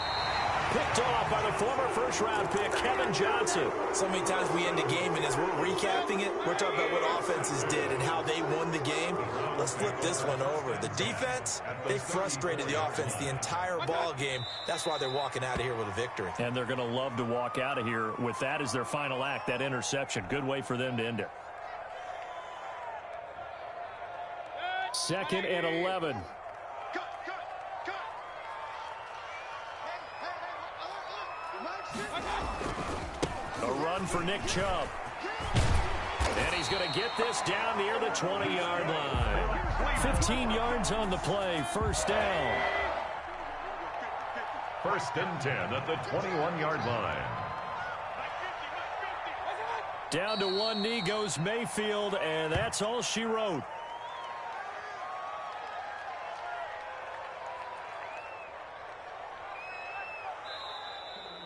Speaker 7: Picked off by the former first-round pick, Kevin Johnson.
Speaker 9: So many times we end a game, and as we're recapping it, we're talking about what offenses did and how they won the game. Let's flip this one over. The defense, they frustrated the offense the entire ball game. That's why they're walking out of here with a victory.
Speaker 7: And they're going to love to walk out of here with that as their final act, that interception. Good way for them to end it. 2nd and 11. A run for Nick Chubb. And he's going to get this down near the 20-yard line. 15 yards on the play, first down.
Speaker 8: 1st and 10 at the 21-yard line.
Speaker 7: Down to one knee goes Mayfield, and that's all she wrote.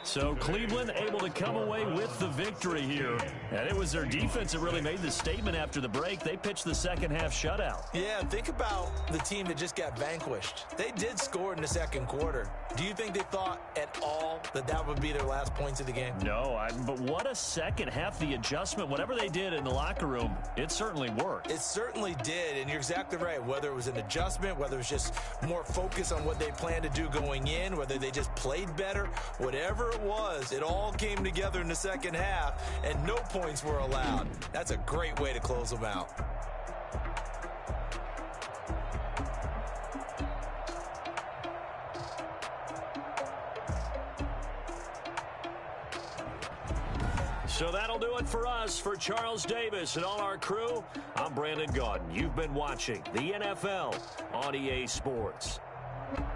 Speaker 7: So Cleveland able to come away with the victory here. And it was their defense that really made the statement after the break. They pitched the second-half shutout.
Speaker 9: Yeah, think about the team that just got vanquished. They did score in the second quarter. Do you think they thought at all that that would be their last points of the game?
Speaker 7: No, but what a second half. The adjustment, whatever they did in the locker room, it certainly worked.
Speaker 9: It certainly did, and you're exactly right. Whether it was an adjustment, whether it was just more focus on what they planned to do going in, whether they just played better, whatever it was, it all came together in the second half, and no points were allowed. That's a great way to close them out.
Speaker 7: So that'll do it for us. For Charles Davis and all our crew, I'm Brandon Gaudin. You've been watching the NFL on EA Sports.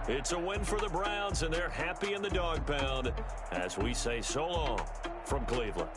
Speaker 7: It's a win for the Browns, and they're happy in the dog pound as we say so long from Cleveland.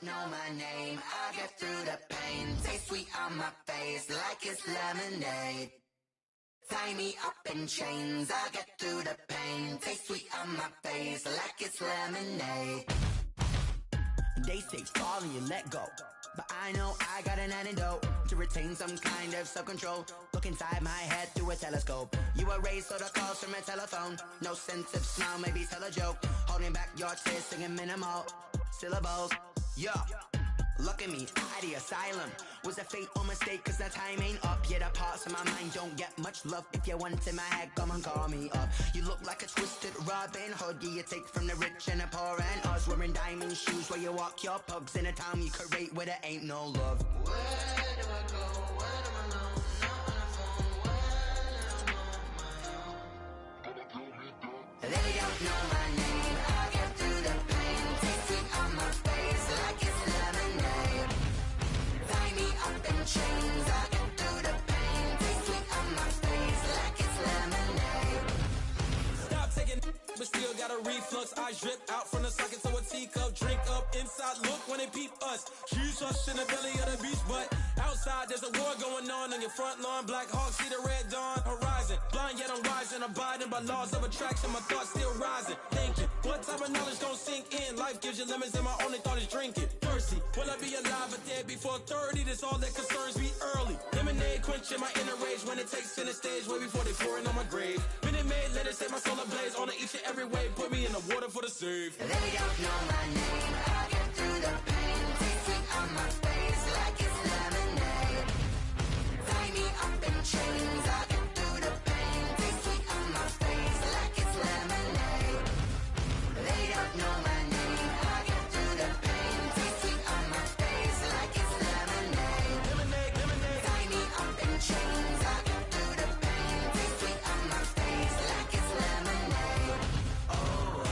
Speaker 11: Know my name, I get through the pain. Taste sweet on my face like it's lemonade. Tie me up in chains, I get through the pain. Taste sweet on my face like it's lemonade. They say fall and you let go, but I know I got an antidote to retain some kind of self-control. Look inside my head through a telescope. You erase all the calls from a telephone. No sense of smile, maybe tell a joke. Holding back your tears, singing minimal syllables. Yeah. Look at me, at the asylum. Was a fate or mistake, cause the time ain't up. Yet the parts of my mind don't get much love. If you want in my head, come and call me up. You look like a twisted Robin Hood. Yeah, you take from the rich and the poor and us. Wearing diamond shoes where you walk your pugs. In a town you create where there ain't no love. Where do I go? Where do I know? Not on the phone. When I'm on my own. They don't know my name. I get through the pain. Taste sweet on my face like it's lemonade. Tie me up in chains. I get through the pain. Taste sweet on my face like it's lemonade.
Speaker 12: Stop taking, but still got a reflux. I drip out from the socket to a teacup. Drink up inside. Look when they peep us. Huge us in the belly of the beach, but outside there's a war going on your front lawn. Black Hawk see the red dawn horizon. Blind yet I'm rising, abiding by laws of attraction. My thoughts still rising. Thinking, what type of knowledge gon' sink in? Life gives you lemons and my only thought is drinking. Thirsty, will I be alive or dead before 30? That's all that concerns me early. Lemonade quenching my inner rage when it takes center stage way before they pour it on my grave. Minute Maid, let it set my soul ablaze on each and every way. Put me in the water for the save.
Speaker 11: They don't know my name. I get through the pain. Taste sweet on my face like it's lemonade. Tie me up in chains. I get through the pain. Taste sweet on my face like it's lemonade. They don't know my name. I get through the pain. Taste sweet on my face like it's lemonade.
Speaker 12: Lemonade, lemonade.
Speaker 11: Tie me up in chains. I get through the pain. Taste sweet on my face like it's lemonade. Oh.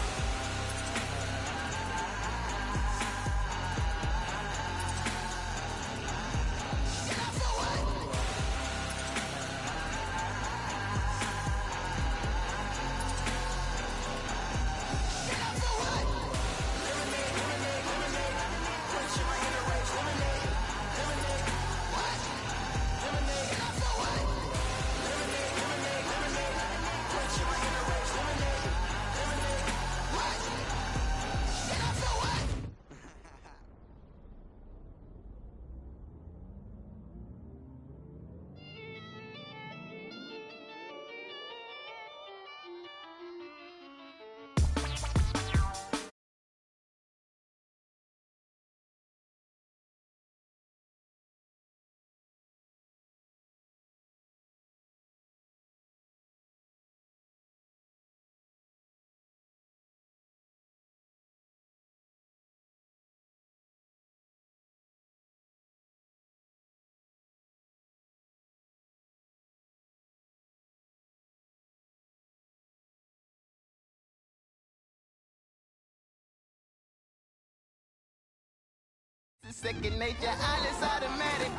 Speaker 1: Second nature, all is automatic.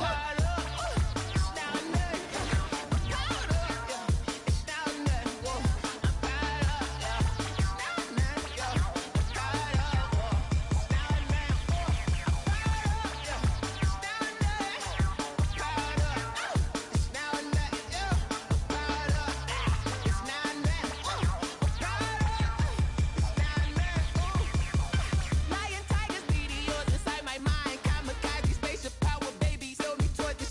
Speaker 1: Lion, tigers, meteors inside my mind. Kamikaze, spaceship power, baby. Tell me toward the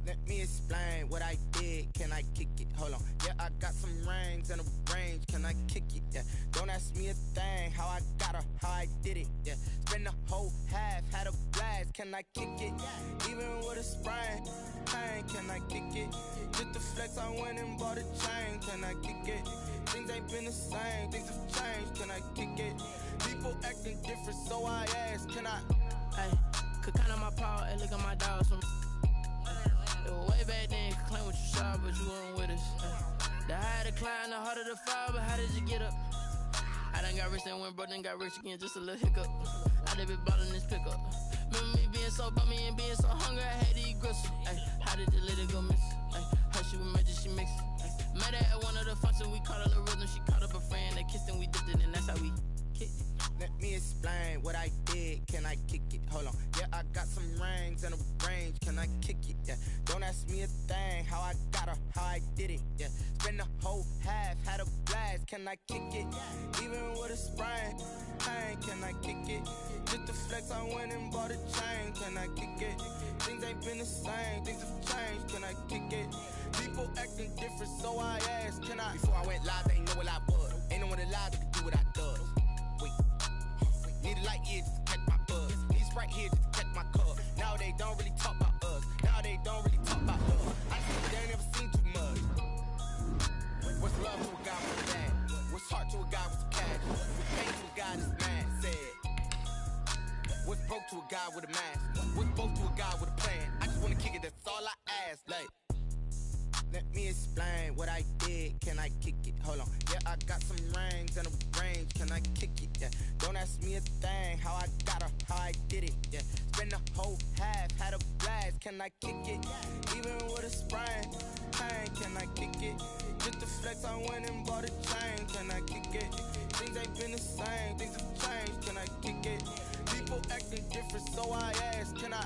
Speaker 13: Let me explain what I did. Can I kick it? Hold on. Yeah, I got some rings and a range. Can I kick it? Yeah. Don't ask me a thing. How I got her, how I did it. Yeah. Spend the whole half, had a blast. Can I kick it? Even with a sprain, pain. Can I kick it? Just the flex, I went and bought a chain. Can I kick it? Things ain't been the same. Things have changed. Can I kick it? People acting different, so I ask. Can I?
Speaker 6: Hey, could count on my power and look at my dogs from. It was way back then, could claim what you saw, but you weren't with us. The higher the climb, the harder the fall, but how did you get up? I done got rich and went broke, then got rich again, just a little hiccup. I done been ballin' this pickup. Remember me being so bummy and being so hungry, I had to eat gristle. Ay, how did you let it go miss? Ay, how she was magic, she mixed. Met her at one of the functions, we caught her the rhythm, she caught up a friend, they kissed and we dipped it, and that's how we kicked it.
Speaker 13: Let me explain what I did. Can I kick it? Hold on. Yeah, I got some rings and a range. Can I kick it? Yeah. Don't ask me a thing. How I got her, how I did it. Yeah. Spend the whole half, had a blast. Can I kick it? Even with a sprain, pain. Can I kick it? Just the flex, I went and bought a chain. Can I kick it? Things ain't been the same. Things have changed. Can I kick it? People acting different, so I asked. Can I? Before I went live, they ain't know what I was. Ain't no one alive that could do what I does. Need a light here just to catch my buzz. Need Sprite here just to catch my cup. Now they don't really talk about us. Now they don't really talk about us. I just they ain't never seen too much. What's love to a guy with a bag? What's heart to a guy with some cash? What's pain to a guy that's mad? Said. What's broke to a guy with a mask? What's both to a guy with a plan? I just wanna kick it, that's all I ask. Like, let me explain what I did. Can I kick it? Hold on. Yeah, I got some rings and a range. Can I kick it? Yeah. Don't ask me a thing. How I got her, how I did it. Yeah. Spend the whole half, had a blast. Can I kick it? Even with a sprain, pain. Can I kick it? Just the flex, I went and bought a chain. Can I kick it? Things ain't been the same. Things have changed. Can I kick it? People acting different, so I ask. Can I?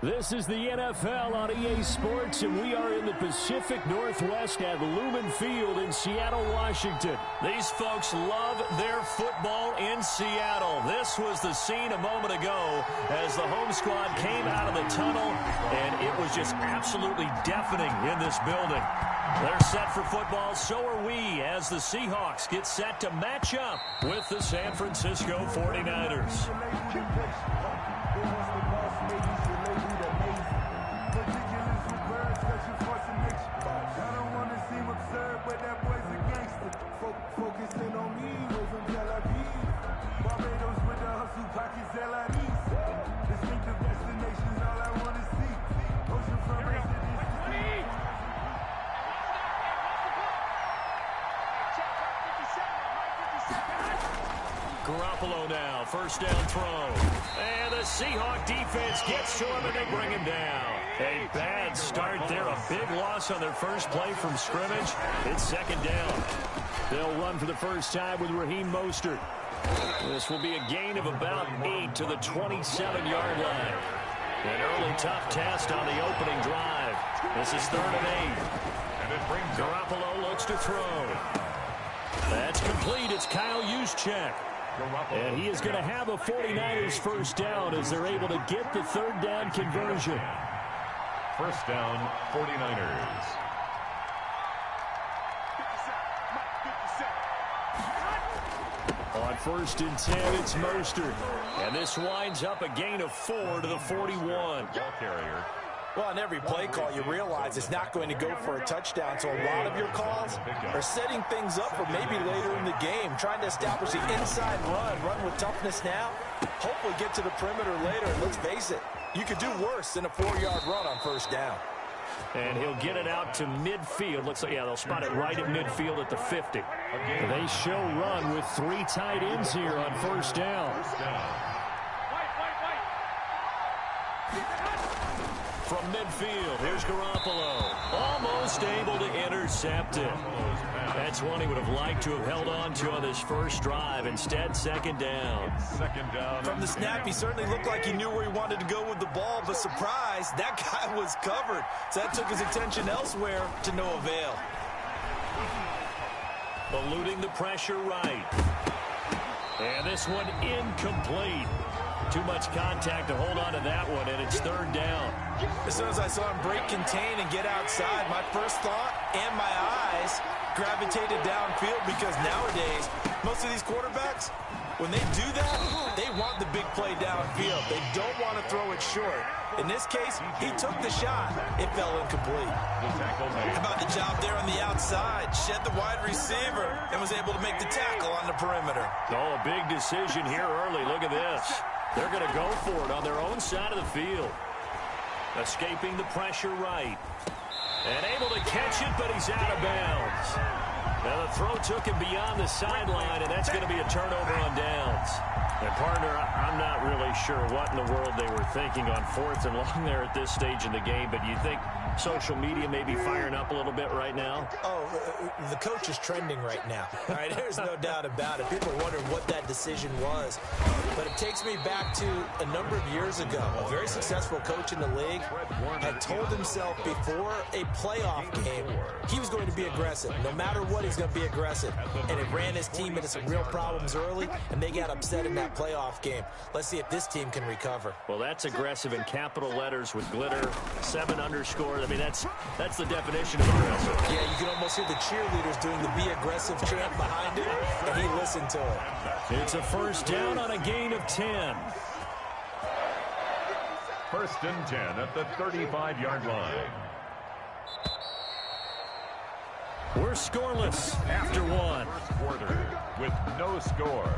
Speaker 7: This is the NFL on EA Sports, and we are in the Pacific Northwest at Lumen Field in Seattle, Washington. These folks love their football in Seattle. This was the scene a moment ago as the home squad came out of the tunnel, and it was just absolutely deafening in this building. They're set for football, so are we, as the Seahawks get set to match up with the San Francisco 49ers.
Speaker 2: Focusing on me, was from Tel Aviv. Barbados with the hustle, pockets LIDs. Distinctive destinations, all I want to see. Oceanfront residence.
Speaker 7: Garoppolo now, first down throw. And the Seahawk defense gets to him and they bring him down. A bad start there, a big loss on their first play from scrimmage. It's second down. They'll run for the first time with Raheem Mostert. This will be a gain of about 8 to the 27-yard line. An early tough test on the opening drive. This is 3rd and 8. Garoppolo looks to throw. That's complete. It's Kyle Juszczyk. And he is going to have a 49ers first down as they're able to get the third down conversion.
Speaker 8: First down, 49ers.
Speaker 7: On 1st and 10, it's Mostert. And this winds up a gain of 4 to the 41.
Speaker 8: Ball carrier.
Speaker 9: Well, on every play call, you realize it's not going to go for a touchdown, so a lot of your calls are setting things up for maybe later in the game, trying to establish the inside run with toughness now, hopefully get to the perimeter later, and let's face it, you could do worse than a 4-yard run on first down.
Speaker 7: And he'll get it out to midfield. Looks like, yeah, they'll spot it right at midfield at the 50. They show run with 3 tight ends here on first down. From midfield, here's Garoppolo. Almost able to intercept it. That's one he would have liked to have held on to on this first drive. Instead, second down.
Speaker 9: From the snap, he certainly looked like he knew where he wanted to go with the ball, but surprise, that guy was covered. So that took his attention elsewhere to no avail.
Speaker 7: Eluding the pressure right. And this one incomplete. Too much contact to hold on to that one, and it's third down.
Speaker 9: As soon as I saw him break contain and get outside, my first thought and my eyes gravitated downfield because nowadays, most of these quarterbacks, when they do that, they want the big play downfield. They don't want to throw it short. In this case, he took the shot. It fell incomplete. How about the job there on the outside? Shed the wide receiver and was able to make the tackle on the perimeter.
Speaker 7: Oh, a big decision here early. Look at this. They're going to go for it on their own side of the field. Escaping the pressure right. And able to catch it, but he's out of bounds. Now the throw took him beyond the sideline, and that's going to be a turnover on downs. And partner, I'm not really sure what in the world they were thinking on 4th and long there at this stage in the game, but you think social media may be firing up a little bit right now?
Speaker 9: Oh, the coach is trending right now. All right, there's no doubt about it. People are wondering what that decision was. But it takes me back to a number of years ago. A very successful coach in the league had told himself before a playoff game he was going to be aggressive. No matter what, he's going to be aggressive. And it ran his team into some real problems early, and they got upset in that playoff game. Let's see if this team can recover.
Speaker 7: Well, that's aggressive in capital letters with glitter, 7 underscore. I mean, that's the definition of aggressive.
Speaker 9: Yeah, you can almost hear the cheerleaders doing the be aggressive chant behind it, and he listened to it.
Speaker 7: It's a first down on a gain of 10.
Speaker 8: First and 10 at the 35-yard line.
Speaker 7: We're scoreless after one.
Speaker 8: First quarter with no score.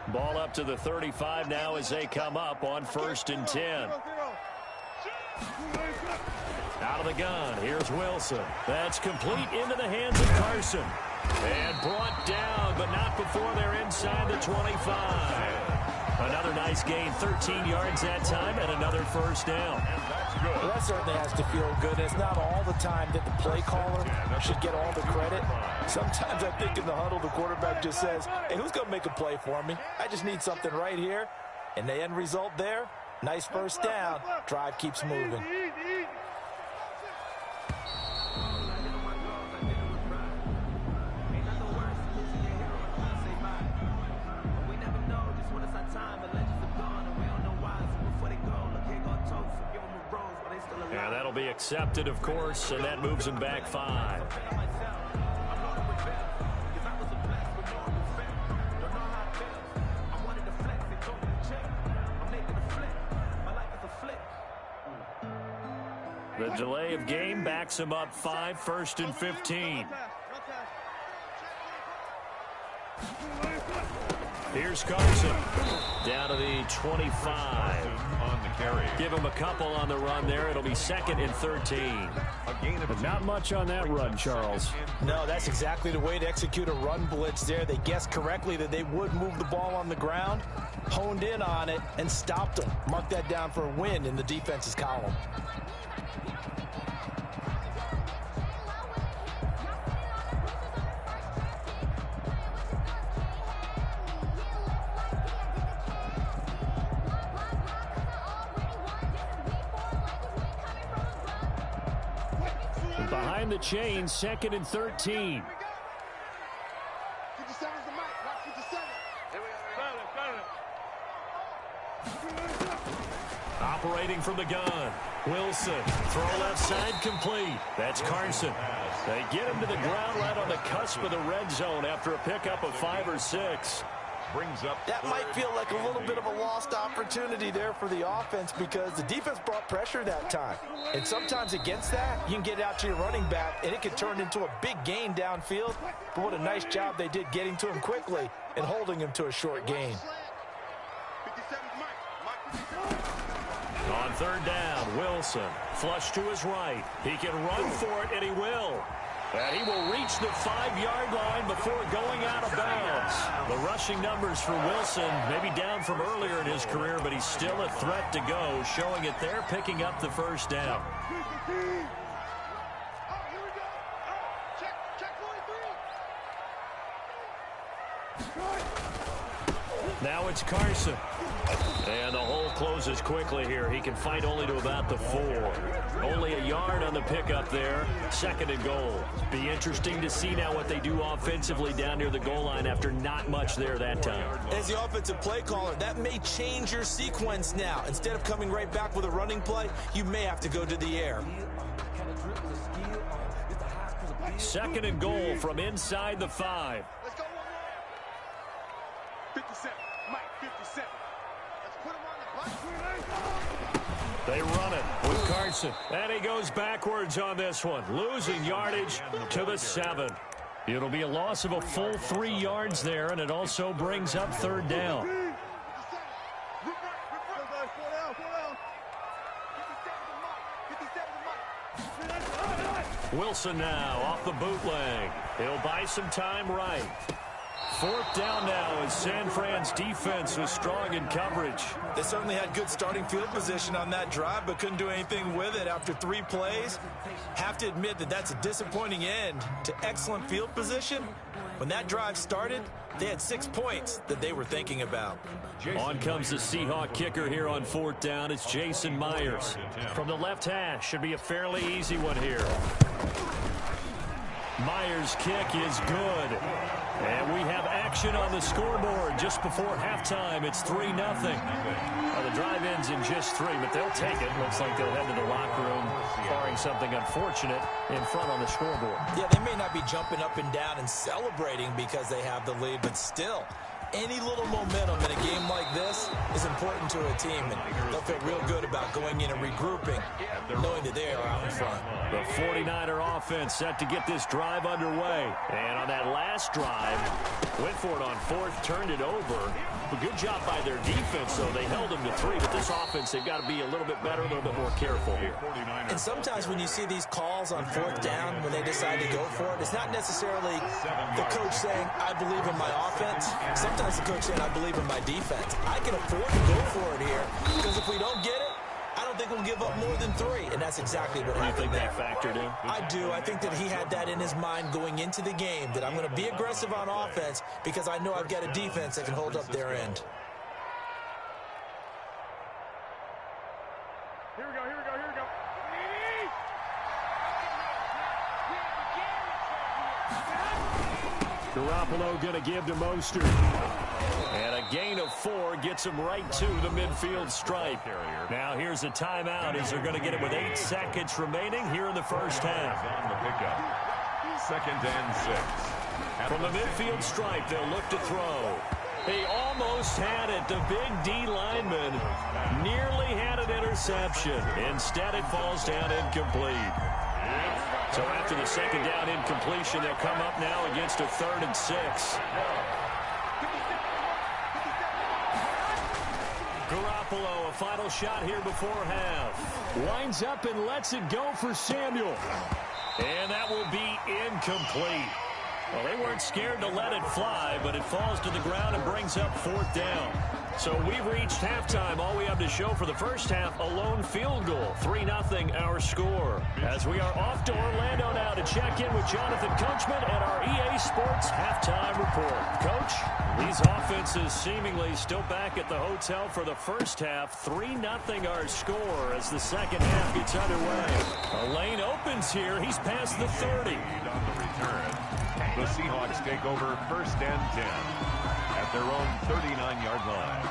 Speaker 7: Ball up to the 35 now as they come up on 1st and 10. Out of the gun, here's Wilson. That's complete into the hands of Carson. And brought down, but not before they're inside the 25. Another nice gain, 13 yards that time, and another first down.
Speaker 9: Well, that certainly has to feel good. It's not all the time that the play caller should get all the credit. Sometimes I think in the huddle, the quarterback just says, hey, who's going to make a play for me? I just need something right here. And the end result there, Nice first down. Drive keeps moving.
Speaker 7: Yeah, that'll be accepted, of course, and that moves him back 5. The delay of game backs him up 5, 1st and 15. Here's Carson. Down to the 25.
Speaker 8: On the carry.
Speaker 7: Give him a couple on the run there. It'll be 2nd and 13.
Speaker 14: But not much on that run, Charles.
Speaker 9: No, that's exactly the way to execute a run blitz there. They guessed correctly that they would move the ball on the ground, honed in on it, and stopped them. Mark that down for a win in the defense's column.
Speaker 7: Behind the chain, 2nd and 13.
Speaker 10: 57's the mic. Watch 57.
Speaker 7: Operating from the gun. Wilson. Throw left side complete. That's Carson. They get him to the ground right on the cusp of the red zone after a pickup of 5 or 6.
Speaker 8: Brings up.
Speaker 9: That might feel like a little bit of a lost opportunity there for the offense because the defense brought pressure that time. And sometimes against that, you can get out to your running back, and it could turn into a big gain downfield. But what a nice job they did getting to him quickly and holding him to a short gain.
Speaker 7: On 3rd down, Wilson. Flush to his right. He can run for it, and he will. And he will reach the 5-yard line before going out of bounds. The rushing numbers for Wilson maybe down from earlier in his career, but he's still a threat to go, showing it there, picking up the 1st down. Now it's Carson. And the hole closes quickly here. He can fight only to about the 4. Only a yard on the pickup there. 2nd and goal. Be interesting to see now what they do offensively down near the goal line after not much there that time.
Speaker 9: As the offensive play caller, that may change your sequence now. Instead of coming right back with a running play, you may have to go to the air.
Speaker 7: 2nd and goal from inside the 5.
Speaker 10: 57. Mike, 57. Let's put him on the bus.
Speaker 7: They run it with Carson. And he goes backwards on this one, losing yardage to the 7. It'll be a loss of a full 3 yards there, and it also brings up 3rd down. Wilson now off the bootleg. He'll buy some time right. 4th down now as San Fran's defense was strong in coverage.
Speaker 9: They certainly had good starting field position on that drive, but couldn't do anything with it after 3 plays. Have to admit that that's a disappointing end to excellent field position. When that drive started, they had 6 points that they were thinking about.
Speaker 7: On comes the Seahawk kicker here on 4th down. It's Jason Myers. From the left hash, should be a fairly easy one here. Myers' kick is good. And we have action on the scoreboard just before halftime. It's 3-0. Well, the drive ends in just 3, but they'll take it. Looks like they'll head to the locker room, barring something unfortunate, in front on the scoreboard.
Speaker 9: Yeah, they may not be jumping up and down and celebrating because they have the lead, but still, any little momentum in a game like this is important to a team, and they'll feel real good about going in and regrouping, knowing that they are out in front.
Speaker 7: The 49er offense set to get this drive underway. And on that last drive, went for it on 4th, turned it over. A good job by their defense, though. They held them to 3, but this offense, they've got to be a little bit better, a little bit more careful here.
Speaker 9: And sometimes when you see these calls on 4th down, when they decide to go for it, it's not necessarily the coach saying, I believe in my offense. Sometimes the coach saying, I believe in my defense. I can afford to go for it here, because if we don't get it, I don't think we'll give up more than 3, and that's exactly what happened there.
Speaker 7: You think that factored in?
Speaker 9: I do. I think that he had that in his mind going into the game, that I'm going to be aggressive on offense because I know I've got a defense that can hold up their end.
Speaker 7: Garoppolo going to give to Mostert. And a gain of 4 gets him right to the midfield stripe. Now here's a timeout as they're going to get it with 8 seconds remaining here in the first half.
Speaker 8: On the pickup. 2nd and 6.
Speaker 7: From the midfield stripe, they'll look to throw. He almost had it. The big D lineman nearly had an interception. Instead, it falls down incomplete. So after the 2nd down incompletion, they'll come up now against a 3rd and 6. Garoppolo, a final shot here before half.
Speaker 14: Winds up and lets it go for Samuel.
Speaker 7: And that will be incomplete. Well, they weren't scared to let it fly, but it falls to the ground and brings up 4th down. So we've reached halftime. All we have to show for the first half, a lone field goal. 3-0 our score. As we are off to Orlando now to check in with Jonathan Coachman at our EA Sports Halftime Report. Coach, these offenses seemingly still back at the hotel for the first half. 3-0 our score as the second half gets underway. A lane opens here. He's past the 30.
Speaker 8: On the return. The Seahawks take over 1st and 10 at their own 39-yard line.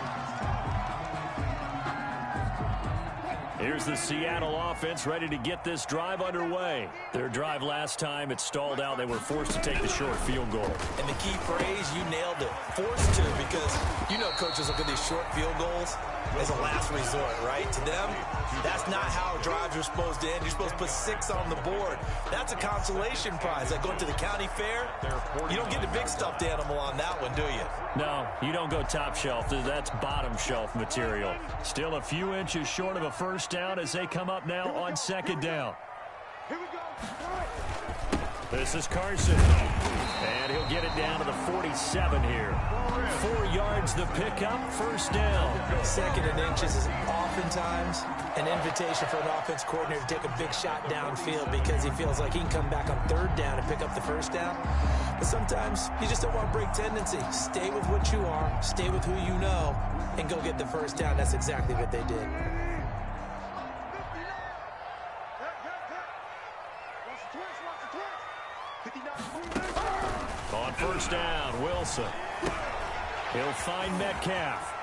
Speaker 7: Here's the Seattle offense ready to get this drive underway. Their drive last time, it stalled out. They were forced to take the short field goal.
Speaker 9: And the key phrase, you nailed it. Forced to, because you know coaches look at these short field goals as a last resort, right? To them, that's not how drives are supposed to end. You're supposed to put 6 on the board. That's a consolation prize. Like going to the county fair, you don't get the big stuffed animal on that one, do you?
Speaker 7: No, you don't go top shelf. That's bottom shelf material. Still a few inches short of a first down as they come up now on 2nd down.
Speaker 10: Here we go.
Speaker 7: This is Carson. And he'll get it down to the 47 here. 4 yards the pickup, first down.
Speaker 9: 2nd and inches is oftentimes an invitation for an offense coordinator to take a big shot downfield because he feels like he can come back on 3rd down and pick up the first down. But sometimes you just don't want to break tendency. Stay with what you are, stay with who you know, and go get the first down. That's exactly what they did.
Speaker 7: On first down, Wilson. He'll find Metcalf.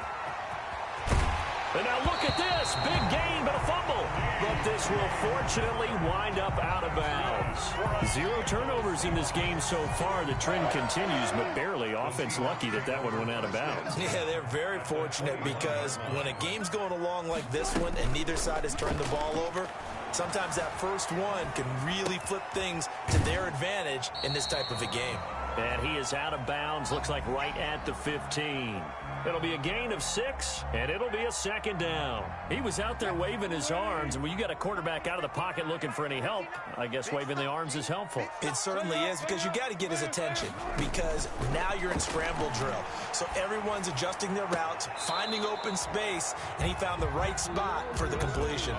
Speaker 7: And now look at this. Big gain, but a fumble. But this will fortunately wind up out of bounds. 0 turnovers in this game so far. The trend continues, but barely. Offense lucky that one went out of bounds.
Speaker 9: Yeah, they're very fortunate because when a game's going along like this one and neither side has turned the ball over, sometimes that first one can really flip things to their advantage in this type of a game.
Speaker 7: And he is out of bounds, looks like right at the 15. It'll be a gain of 6, and it'll be a 2nd down. He was out there waving his arms, and when you got a quarterback out of the pocket looking for any help, I guess waving the arms is helpful.
Speaker 9: It certainly is, because you got to get his attention, because now you're in scramble drill. So everyone's adjusting their routes, finding open space, and he found the right spot for the completion.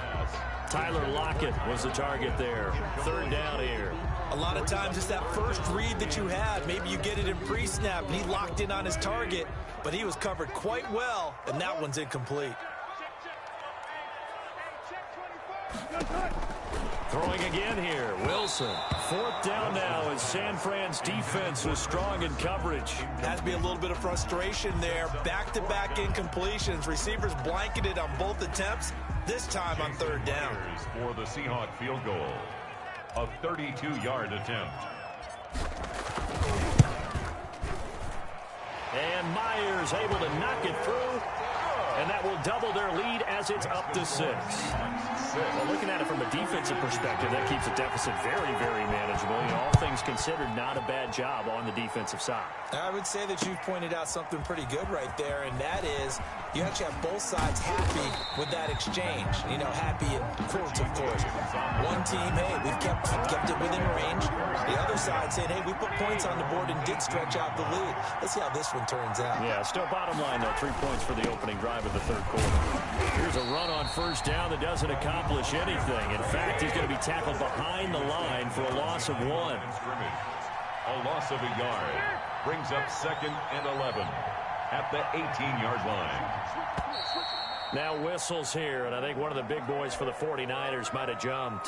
Speaker 7: Tyler Lockett was the target there. 3rd down here.
Speaker 9: A lot of times it's that first read that you have. Maybe you get it in pre-snap, and he locked in on his target, but he was covered quite well, and that one's incomplete.
Speaker 7: Throwing again here, Wilson. 4th down now as San Fran's defense was strong in coverage.
Speaker 9: Has to be a little bit of frustration there. Back-to-back incompletions. Receivers blanketed on both attempts, this time on 3rd down.
Speaker 8: For the Seahawk field goal. A 32-yard attempt.
Speaker 7: And Myers able to knock it through. And that will double their lead as it's up to 6. Well, looking at it from a defensive perspective, that keeps the deficit very, very manageable. You know, all things considered, not a bad job on the defensive side.
Speaker 9: I would say that you've pointed out something pretty good right there, and that is you actually have both sides happy with that exchange. You know, happy in quotes, of course. One team, hey, we've kept it within range. The other side saying, hey, we put points on the board and did stretch out the lead. Let's see how this one turns out.
Speaker 7: Yeah, still bottom line, though, 3 points for the opening drive of the 3rd quarter. Here's a run on first down that doesn't accomplish anything. In fact, he's going to be tackled behind the line for a loss of 1.
Speaker 8: A loss of a yard brings up 2nd and 11 at the 18-yard line.
Speaker 7: Now whistles here, and I think one of the big boys for the 49ers might have jumped.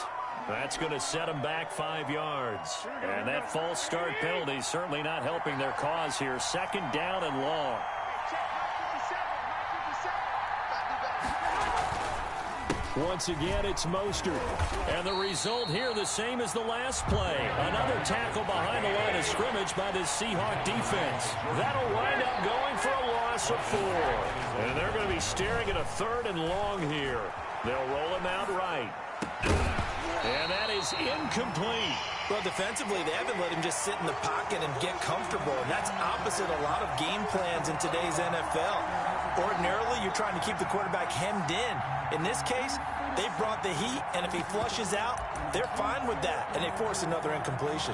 Speaker 7: That's going to set them back 5 yards. And that false start penalty is certainly not helping their cause here. 2nd down and long. Once again, it's Mostert. And the result here, the same as the last play. Another tackle behind the line of scrimmage by this Seahawk defense. That'll wind up going for a loss of 4. And they're going to be staring at a 3rd and long here. They'll roll him out right. And that is incomplete.
Speaker 9: Well, defensively, they haven't let him just sit in the pocket and get comfortable. And that's opposite a lot of game plans in today's NFL. Ordinarily, you're trying to keep the quarterback hemmed in. In this case, they brought the heat, and if he flushes out, they're fine with that, and they force another incompletion.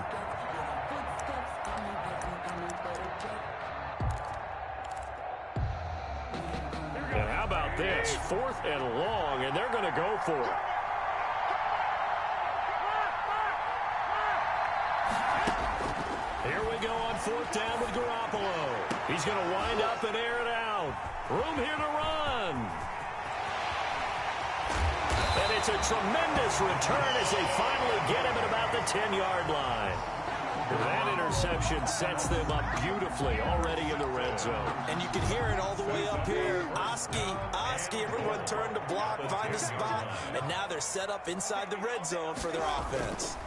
Speaker 7: And how about this? 4th and long, and they're going to go for it. Here we go on 4th down with Garoppolo. He's going to wind up and air it out. Room here to run. And it's a tremendous return as they finally get him at about the 10-yard line. That interception sets them up beautifully already in the red zone.
Speaker 9: And you can hear it all the way up here. Oski, everyone turned to block, find a spot, and now they're set up inside the red zone for their offense.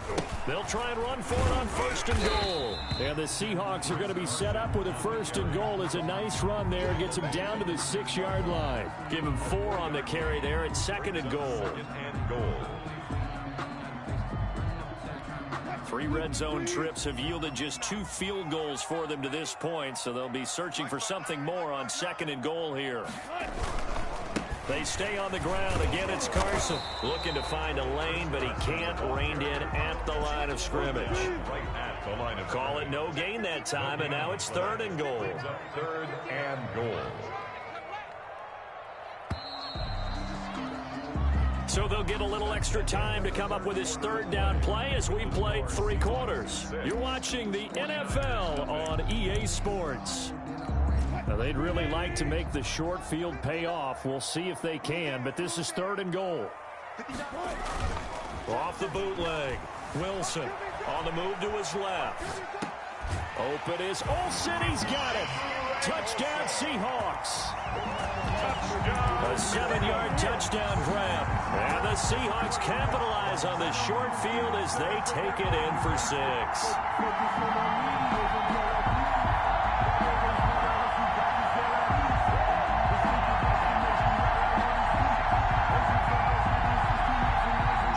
Speaker 7: They'll try and run for it on 1st and goal. And the Seahawks are going to be set up with a 1st and goal. As a nice run there, gets him down to the 6-yard line. Give him 4 on the carry there at 2nd and goal. 3 red zone trips have yielded just 2 field goals for them to this point, so they'll be searching for something more on 2nd and goal here. They stay on the ground. Again, it's Carson looking to find a lane, but he can't. Reined in at the line of scrimmage. Call it no gain that time, and now it's 3rd and goal.
Speaker 8: 3rd and goal.
Speaker 7: So they'll get a little extra time to come up with his 3rd down play as we played 3 quarters. You're watching the NFL on EA Sports. Now, they'd really like to make the short field pay off. We'll see if they can, but this is 3rd and goal. Off the bootleg. Wilson on the move to his left. Open is Olsen. He's got it. Touchdown, Seahawks. A 7-yard touchdown grab. And the Seahawks capitalize on the short field as they take it in for 6.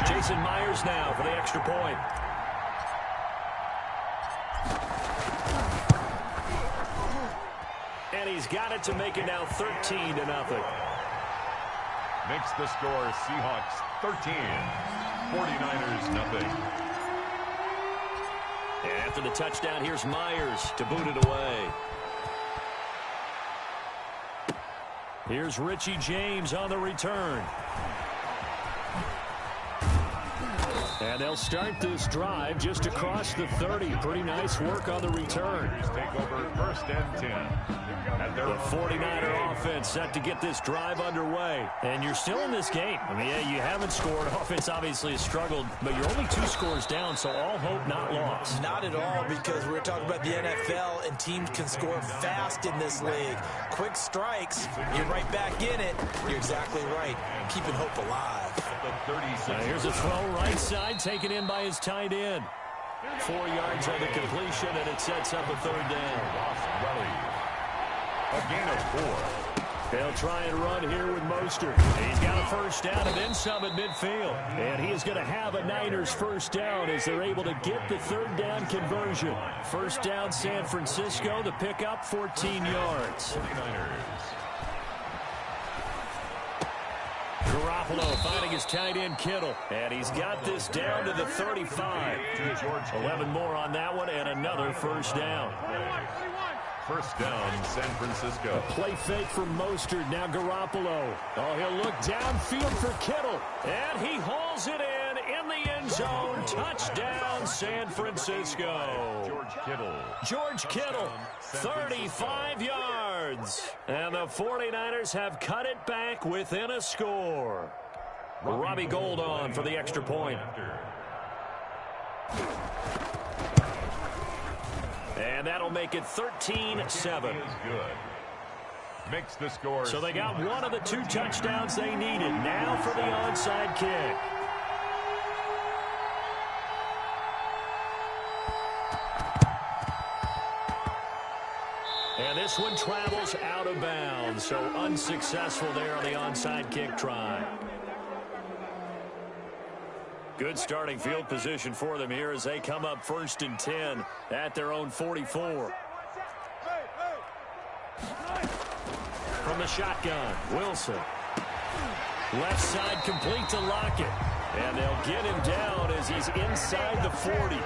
Speaker 7: Jason Myers now for the extra point. And he's got it to make it now 13-0.
Speaker 8: Makes the score Seahawks 13, 49ers nothing.
Speaker 7: And after the touchdown, here's Myers to boot it away. Here's Richie James on the return. And they'll start this drive just across the 30. Pretty nice work on the return.
Speaker 8: Take over 1st and 10.
Speaker 7: The 49er offense set to get this drive underway. And you're still in this game. I mean, yeah, you haven't scored. Offense obviously has struggled, but you're only 2 scores down, so all hope not lost.
Speaker 9: Not at all, because we're talking about the NFL, and teams can score fast in this league. Quick strikes, you're right back in it. You're exactly right. Keeping hope alive.
Speaker 7: Here's a throw right side, taken in by his tight end. 4 yards on the completion, and it sets up a 3rd down.
Speaker 8: A gain of 4.
Speaker 7: They'll try and run here with Mostert. He's got a 1st down and then some at midfield. And he is going to have a Niners 1st down as they're able to get the 3rd down conversion. 1st down San Francisco, the pickup 14 yards. Garoppolo finding his tight end Kittle. And he's got this down to the 35. 11 more on that one and another 1st down.
Speaker 8: 1st down, San Francisco.
Speaker 7: A play fake from Mostert. Now Garoppolo. Oh, he'll look downfield for Kittle. And he hauls it in the end zone. Touchdown, San Francisco. George Kittle, 35 yards. And the 49ers have cut it back within a score. Robbie Gould on for the extra point. And that'll make it 13-7.
Speaker 8: Makes the score.
Speaker 7: So they got one of the 2 touchdowns they needed. Now for the onside kick. And this one travels out of bounds, so unsuccessful there on the onside kick try. Good starting field position for them here as they come up 1st and 10 at their own 44. From the shotgun, Wilson. Left side complete to Lockett. And they'll get him down as he's inside the 40.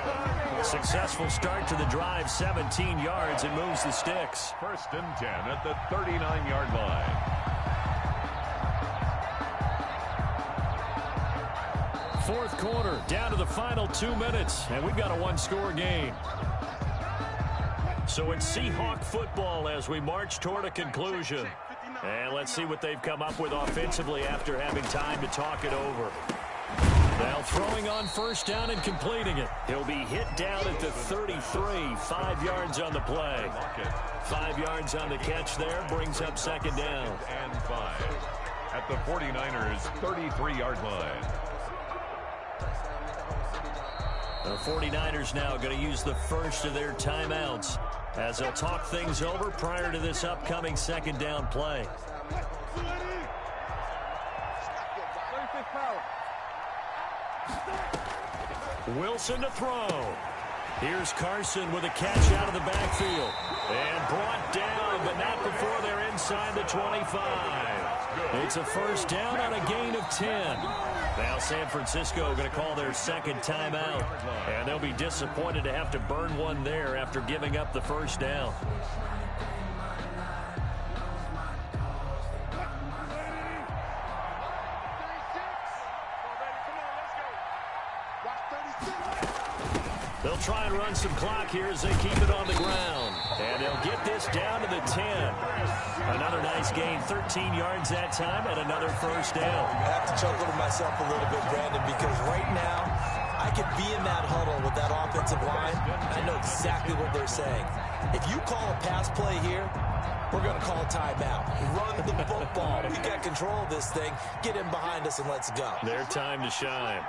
Speaker 7: Successful start to the drive, 17 yards, and moves the sticks.
Speaker 8: 1st and 10 at the 39-yard line.
Speaker 7: Fourth quarter, down to the final 2 minutes, and we've got a 1-score game. So it's Seahawk football as we march toward a conclusion. And let's see what they've come up with offensively after having time to talk it over. Now throwing on 1st down and completing it. He'll be hit down at the 33, 5 yards on the play. 5 yards on the catch there, brings up 2nd down.
Speaker 8: And 5 at the 49ers' 33-yard line.
Speaker 7: The 49ers now going to use the first of their timeouts as they'll talk things over prior to this upcoming 2nd down play. Wilson to throw. Here's Carson with a catch out of the backfield. And brought down, but not before they're inside the 25. It's a 1st down on a gain of 10. Now San Francisco going to call their 2nd timeout. And they'll be disappointed to have to burn one there after giving up the 1st down. They'll try and run some clock here as they keep it on the ground. And they'll get this down to the 10. Another nice gain, 13 yards that time, and another 1st down.
Speaker 9: I have to chuckle to myself a little bit, Brandon, because right now I could be in that huddle with that offensive line. I know exactly what they're saying. If you call a pass play here, we're going to call a timeout. Run the football. We got control of this thing. Get in behind us and let's go.
Speaker 7: Their time to shine.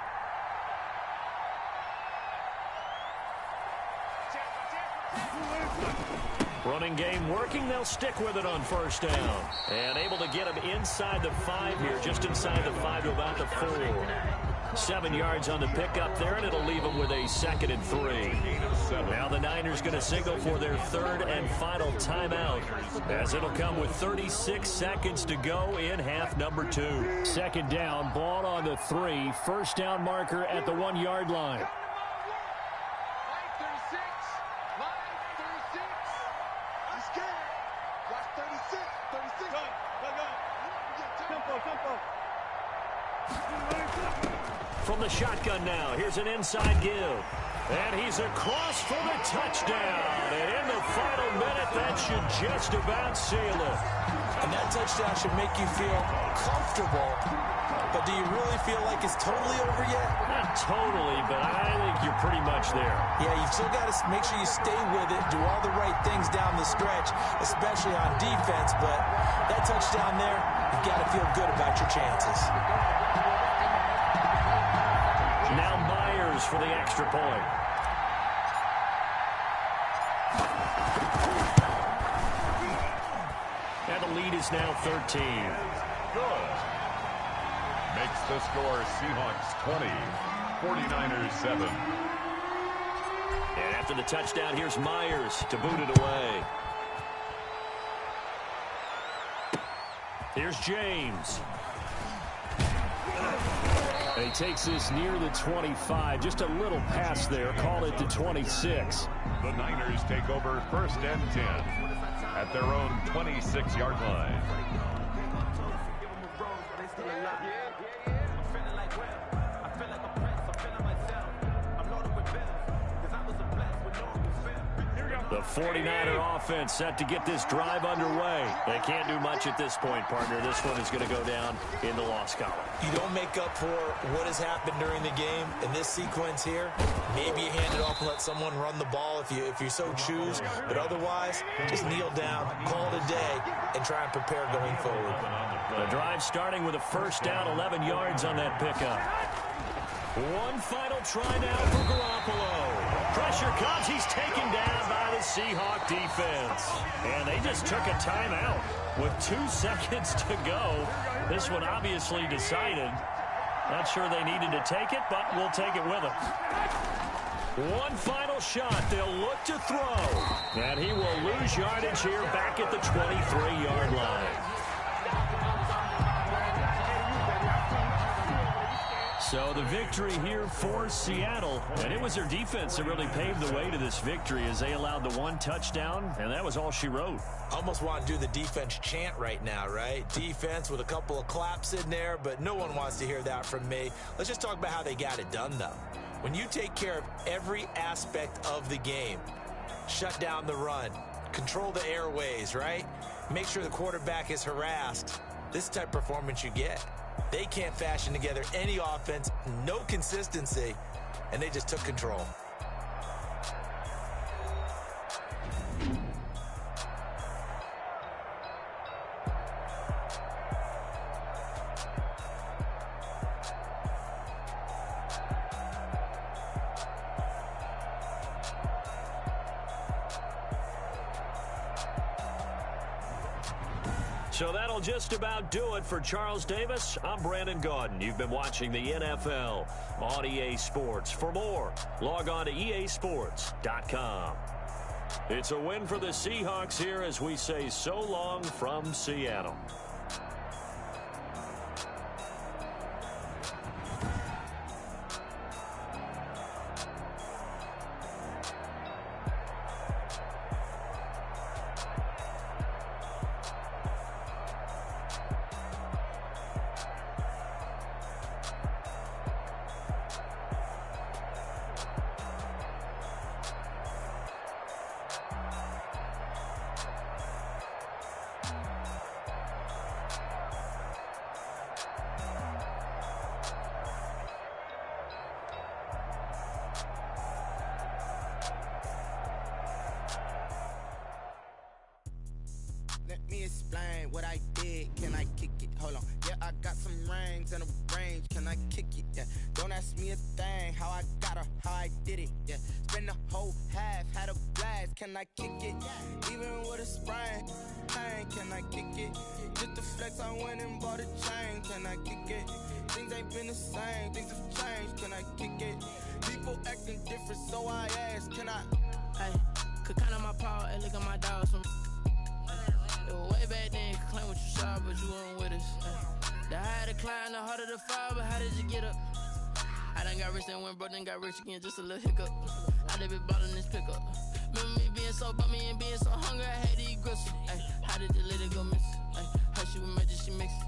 Speaker 7: Running game working. They'll stick with it on 1st down. And able to get him inside the 5 here, just inside the 5 to about the 4. 7 yards on the pickup there, and it'll leave them with a 2nd and 3. Now the Niners going to signal for their 3rd and final timeout, as it'll come with 36 seconds to go in half number 2.
Speaker 14: 2nd down, ball on the 3. 1st down marker at the 1-yard line.
Speaker 7: From the shotgun now, here's an inside give. And he's across for the touchdown. And in the final minute, that should just about seal it.
Speaker 9: And that touchdown should make you feel comfortable. But do you really feel like it's totally over yet?
Speaker 7: Not totally, but I think you're pretty much there.
Speaker 9: Yeah, you've still got to make sure you stay with it, do all the right things down the stretch, especially on defense. But that touchdown there, you've got to feel good about your chances.
Speaker 7: Now Myers for the extra point. And the lead is now 13.
Speaker 8: Good. Makes the score Seahawks 20, 49ers 7.
Speaker 7: And after the touchdown, here's Myers to boot it away. Here's James.
Speaker 14: And he takes this near the 25. Just a little pass there. Call it the 26.
Speaker 8: The Niners take over 1st and 10 at their own 26-yard line.
Speaker 7: The The 49er offense set to get this drive underway. They can't do much at this point, partner. This one is going to go down in the loss column.
Speaker 9: You don't make up for what has happened during the game in this sequence here. Maybe you hand it off and let someone run the ball if you so choose. But otherwise, just kneel down, call it a day, and try and prepare going forward.
Speaker 7: The drive starting with a first down, 11 yards on that pickup. One final try now for Garoppolo. Pressure comes. He's taken down by the Seahawk defense. And they just took a timeout with 2 seconds to go. This one obviously decided. Not sure they needed to take it, but we'll take it with them. One final shot. They'll look to throw. And he will lose yardage here back at the 23-yard line. So the victory here for Seattle, and it was their defense that really paved the way to this victory as they allowed the 1 touchdown, and that was all she wrote.
Speaker 9: Almost want to do the defense chant right now, right? Defense with a couple of claps in there, but no one wants to hear that from me. Let's just talk about how they got it done, though. When you take care of every aspect of the game, shut down the run, control the airways, right? Make sure the quarterback is harassed. This is the type of performance you get. They can't fashion together any offense, no consistency, and they just took control.
Speaker 7: So that'll just about do it for Charles Davis. I'm Brandon Gaudin. You've been watching the NFL on EA Sports. For more, log on to easports.com. It's a win for the Seahawks here as we say so long from Seattle.
Speaker 13: Let me explain what I did. Can I kick it? Hold on. Yeah, I got some rings and a range. Can I kick it? Yeah. Don't ask me a thing. How I got her, how I did it. Yeah. Spend the whole half, had a blast. Can I kick it? Even with a sprain. Pain, can I kick it? Just the flex, I went and bought a chain. Can I kick it? Things ain't been the same. Things have changed. Can I kick it? People acting different, so I ask. Can I?
Speaker 6: Hey, could count on my power and look at my dogs from. It was way back then, could claim what you saw, but you weren't with us. The higher the climb, the harder the fall, but how did you get up? I done got rich and went broke, then got rich again, just a little hiccup. I done been ballin' this pickup. Remember me being so bummy and being so hungry, I had to eat gristle. Ay, how did the lady go miss? Her she was magic, she mixed.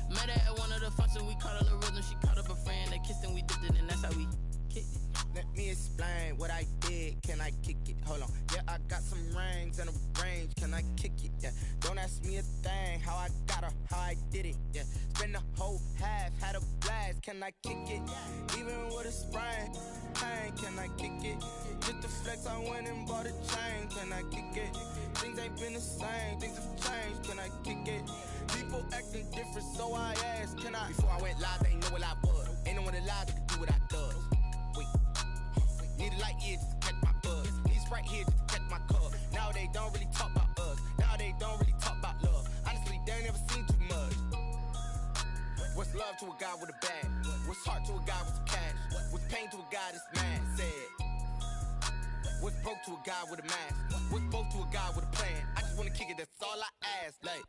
Speaker 6: Met her at one of the functions, we caught a little rhythm, she caught up a friend, they kissed and we dipped it, and that's how we kicked it.
Speaker 13: Let me explain what I did. Can I kick it? Hold on. Yeah, I got some rings and a range. Can I kick it? Yeah. Don't ask me a thing. How I got her, how I did it. Yeah. Spend the whole half, had a blast. Can I kick it? Even with a sprain. Pain, can I kick it? Just the flex, I went and bought a chain. Can I kick it? Things ain't been the same. Things have changed. Can I kick it? People acting different, so I asked. Can I? Before I went live, they ain't know what I was. Ain't no one alive that could do what I does. Need a light year just to catch my buzz. Need Sprite here just to catch my cup. Now they don't really talk about us. Now they don't really talk about love. Honestly, they ain't never seen too much. What's love to a guy with a bag? What's heart to a guy with some cash? What's pain to a guy that's mad? Said. What's broke to a guy with a mask? What's both to a guy with a plan? I just wanna kick it, that's all I ask. Like,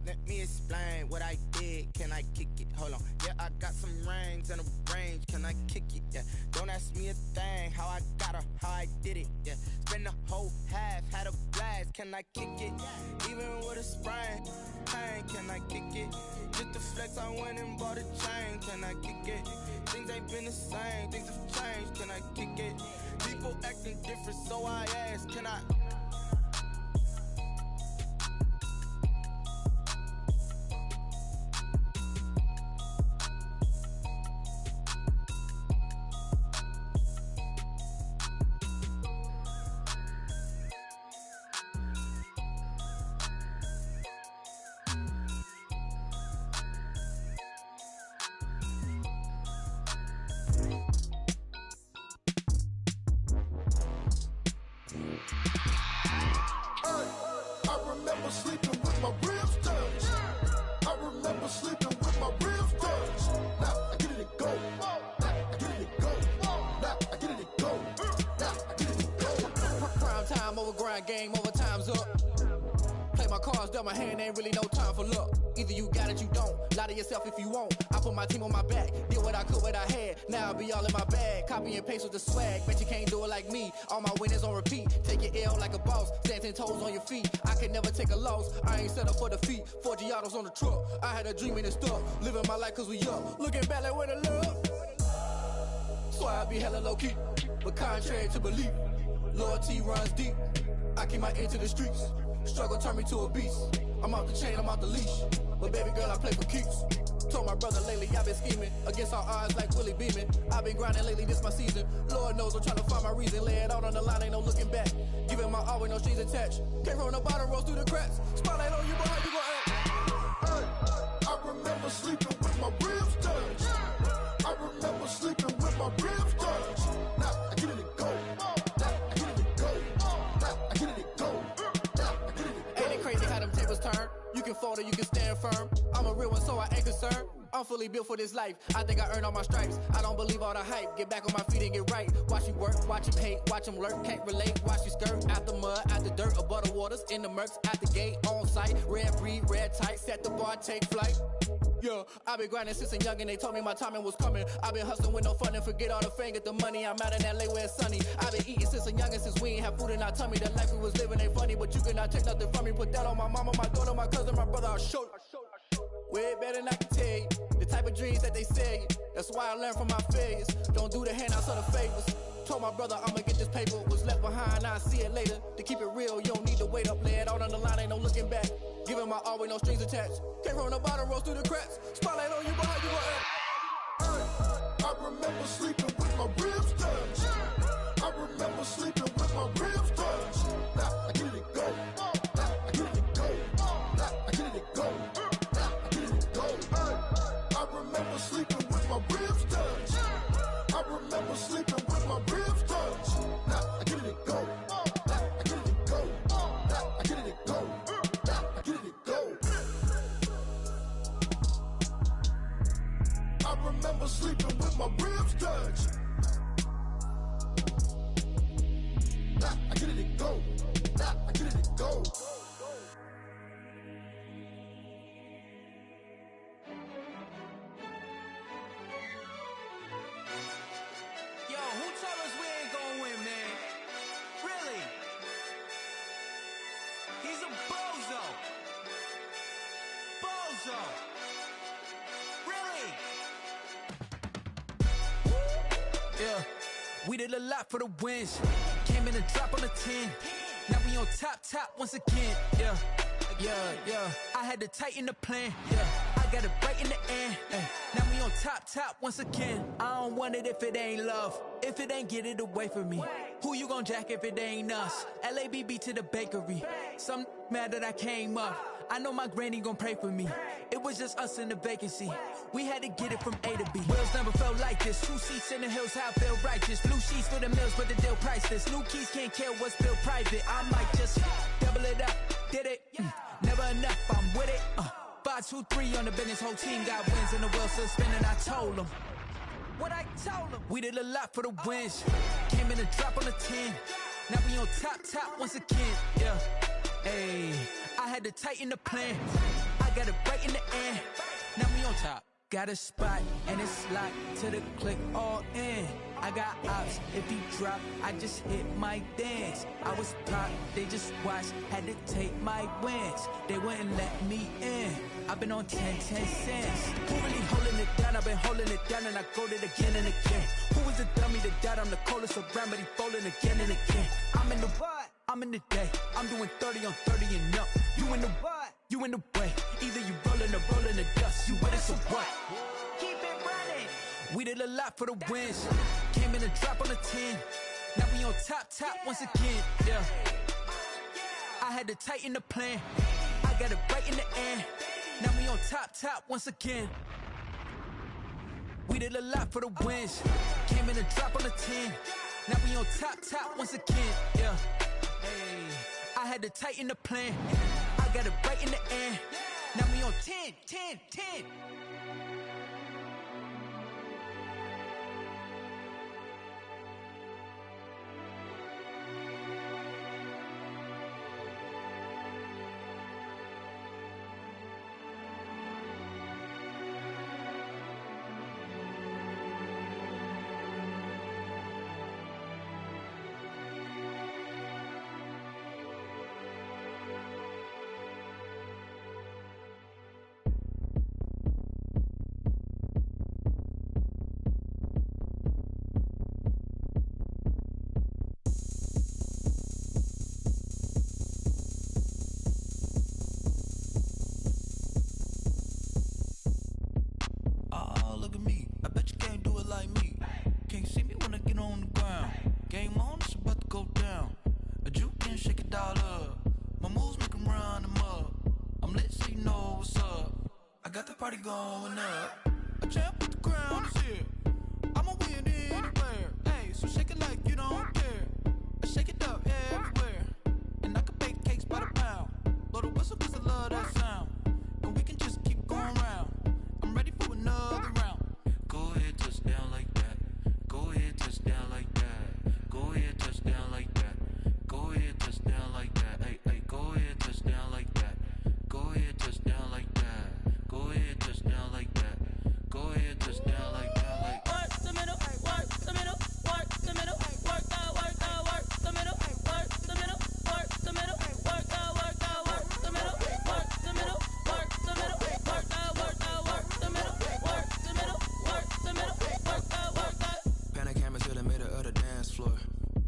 Speaker 13: let me explain what I did. Can I kick it? Hold on. Yeah, I got some rings and a range. Can I kick it? Yeah. Don't ask me a thing. How I got her, how I did it. Yeah. Spend the whole half, had a blast. Can I kick it? Even with a sprain. Pain, can I kick it? Just the flex, I went and bought a chain. Can I kick it? Things ain't been the same. Things have changed. Can I kick it? People acting different, so I ask. Can I?
Speaker 15: Game over, time's up. Play my cards, dealt my hand, ain't really no time for luck. Either you got it, you don't. Lie to yourself if you won't. I put my team on my back, did what I could, what I had. Now I'll be all in my bag. Copy and paste with the swag. Bet you can't do it like me. All my winners on repeat. Take your L like a boss. Stand 10 toes on your feet. I can never take a loss. I ain't set up for defeat. 4 Giottos on the truck. I had a dream and it's stuck. Living my life cause we up. Looking back like where the love. So I be hella low key. But contrary to belief, loyalty runs deep. I keep my ear to the streets. Struggle turned me to a beast. I'm off the chain, I'm off the leash. But baby girl, I play for keeps. Told my brother lately, I've been scheming. Against all odds like Willie Beeman. I've been grinding lately, this my season. Lord knows I'm trying to find my reason. Lay it out on the line, ain't no looking back. Giving my all with no strings attached. Came from the bottom, rose through the cracks. Spotlight on you, but how you gon' act?
Speaker 2: Hey, I remember sleeping with my ribs touched. I remember sleeping with my ribs touched. Now I get it to go.
Speaker 15: Turn. You can fold or you can stand firm. I'm a real one, so I ain't concerned. I'm fully built for this life. I think I earned all my stripes. I don't believe all the hype. Get back on my feet and get right. Watch you work, watch him hate, watch him lurk. Can't relate, watch you skirt. Out the mud, out the dirt, above the waters, in the murks, at the gate, on site. Red breed, red tight, set the bar, take flight. Yeah, I've been grinding since a young and they told me my timing was coming. I've been hustling with no fun and forget all the fame, get the money. I'm out in LA where it's sunny. I've been eating since a young and since we ain't have food in our tummy. The life we was living ain't funny, but you cannot take nothing from me. Put that on my mama, my daughter, my cousin, my brother, I'll show you. Way better than I can tell you. The type of dreams that they sell you. That's why I learned from my failures. Don't do the handouts or the favors. Told my brother I'ma get this paper. Was left behind, I'll see it later. To keep it real, you don't need to wait up. Lay it out on the line, ain't no looking back. Giving my all with no strings attached. Came from the bottom, rose through the cracks. Spotlight on you, but how you gon' act?
Speaker 2: I remember sleeping with my ribs touched. I remember sleeping with my ribs touched. Now I get it to go. Now I get it to go. Now I get it to go. Now I get it to go. I remember sleeping with my ribs touched. I remember sleeping with my ribs touched. Now I get it to go. Now I get it to go. Now I get it to go. Now I get it to go. I remember sleeping with my ribs touched. Now I get it to go. Now I get it to go.
Speaker 16: Yo, who told us we ain't gonna win, man? Really? He's a bozo. Bozo. Really?
Speaker 12: Yeah, we did a lot for the wins. Came in and drop on the 10. Now we on top once again. Yeah. I had to tighten the plan. Yeah, I got it right in the end. Now we on top once again. I don't want it if it ain't love. If it ain't, get it away from me. Who you gon' jack if it ain't us? LABB to the bakery. Some mad that I came up. I know my granny gon' pray for me. It was just us in the vacancy. We had to get it from A to B. Wheels never felt like this. 2 seats in the hills, how I feel righteous. Blue sheets for the mills, but the deal priceless. New keys can't kill what's built private. I might just double it up. Did it? Never enough, I'm with it. 5, 2, 3 on the business. Whole team got wins and the wheels still spinning. I told them what I told them. We did a lot for the wins. Came in and drop on the 10. Now we on top once again. Yeah. Hey, I had to tighten the plan. I got it right in the end. Now we on top. Got a spot and it's locked to the click all in. I got ops, if he drop, I just hit my dance. I was popped, they just watched, had to take my wins. They wouldn't let me in. I've been on 10 cents. Who really holding it down? I've been holding it down and I go it again and again. Who was the dummy that died? I'm the coldest around, but he folding again and again. I'm in the what?
Speaker 16: I'm in the day, I'm doing 30 on 30 and up. You in the what? You in the way. Either you rolling or rolling the dust. You with it, so what? Keep it running. We did a lot for the wins. Came in a drop on the 10. Now we on top once again. Yeah. I had to tighten the plan. I got it right in the end. Now we on top once again. We did a lot for the wins. Came in a drop on the 10. Now we on top once again. Yeah. Hey. I had to tighten the plan. I got it right in the end. Now we on 10.
Speaker 17: Party going up. A champ with the crown is here. I'ma win anywhere. Hey, so shake it like you don't care. Shake it up everywhere. And I can bake cakes by the pound. Blow the whistle cause I love that sound. And we can just keep going round. I'm ready for another round.
Speaker 4: Go ahead, touch down like that. Go ahead, touch down like that. Go ahead, touch down like that. Go ahead, touch down like that. Hey, go ahead, touch down like that. Go ahead, touch down like that. Go ahead, touch down like that. Go ahead, touch down like that. Like
Speaker 6: work the middle, work the middle, work the middle, work the middle, work the middle, work the middle, work the middle, work the middle, work the middle, work the middle, work the middle, work the middle, work the.
Speaker 17: Pan a camera to the middle of the dance floor.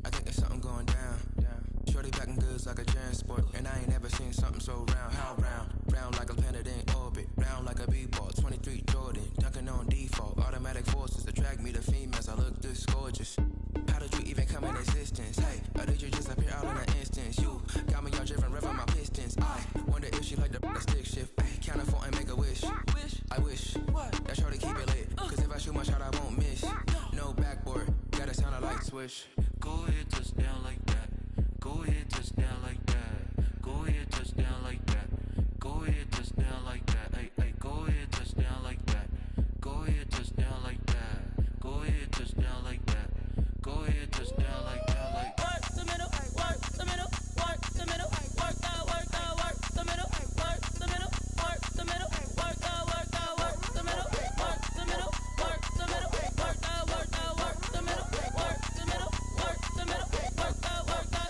Speaker 17: I think there's something going down. Shorty packing goods like a transport, and I ain't never seen something so round. How round? Round like a planet in orbit, round like a b-ball. 23 Jordan, dunking on default. Automatic forces attract me to females. I look this gorgeous. How did you even come in existence? Hey, or did you just appear all in an instance? You got me all driven, revving my pistons. I wonder if she like the stick shift. Count it for and make a wish. I wish that shorty keep it lit. Cause if I shoot my shot, I won't miss. No backboard, gotta sound a light switch.
Speaker 4: go ahead, touch down like that. Go ahead, touch down like that. Go ahead, touch down like that. Go ahead, touch down like that. Hey, go ahead, touch down like that. Go ahead, touch down like that. Go ahead, touch down like that. Go ahead, touch down like that. Like
Speaker 6: work the middle, work the middle, work the middle, work the middle, work the middle, work the middle, work the middle, work the middle, work the middle, work the middle, work the middle, work the middle, work the middle, work the middle, work the.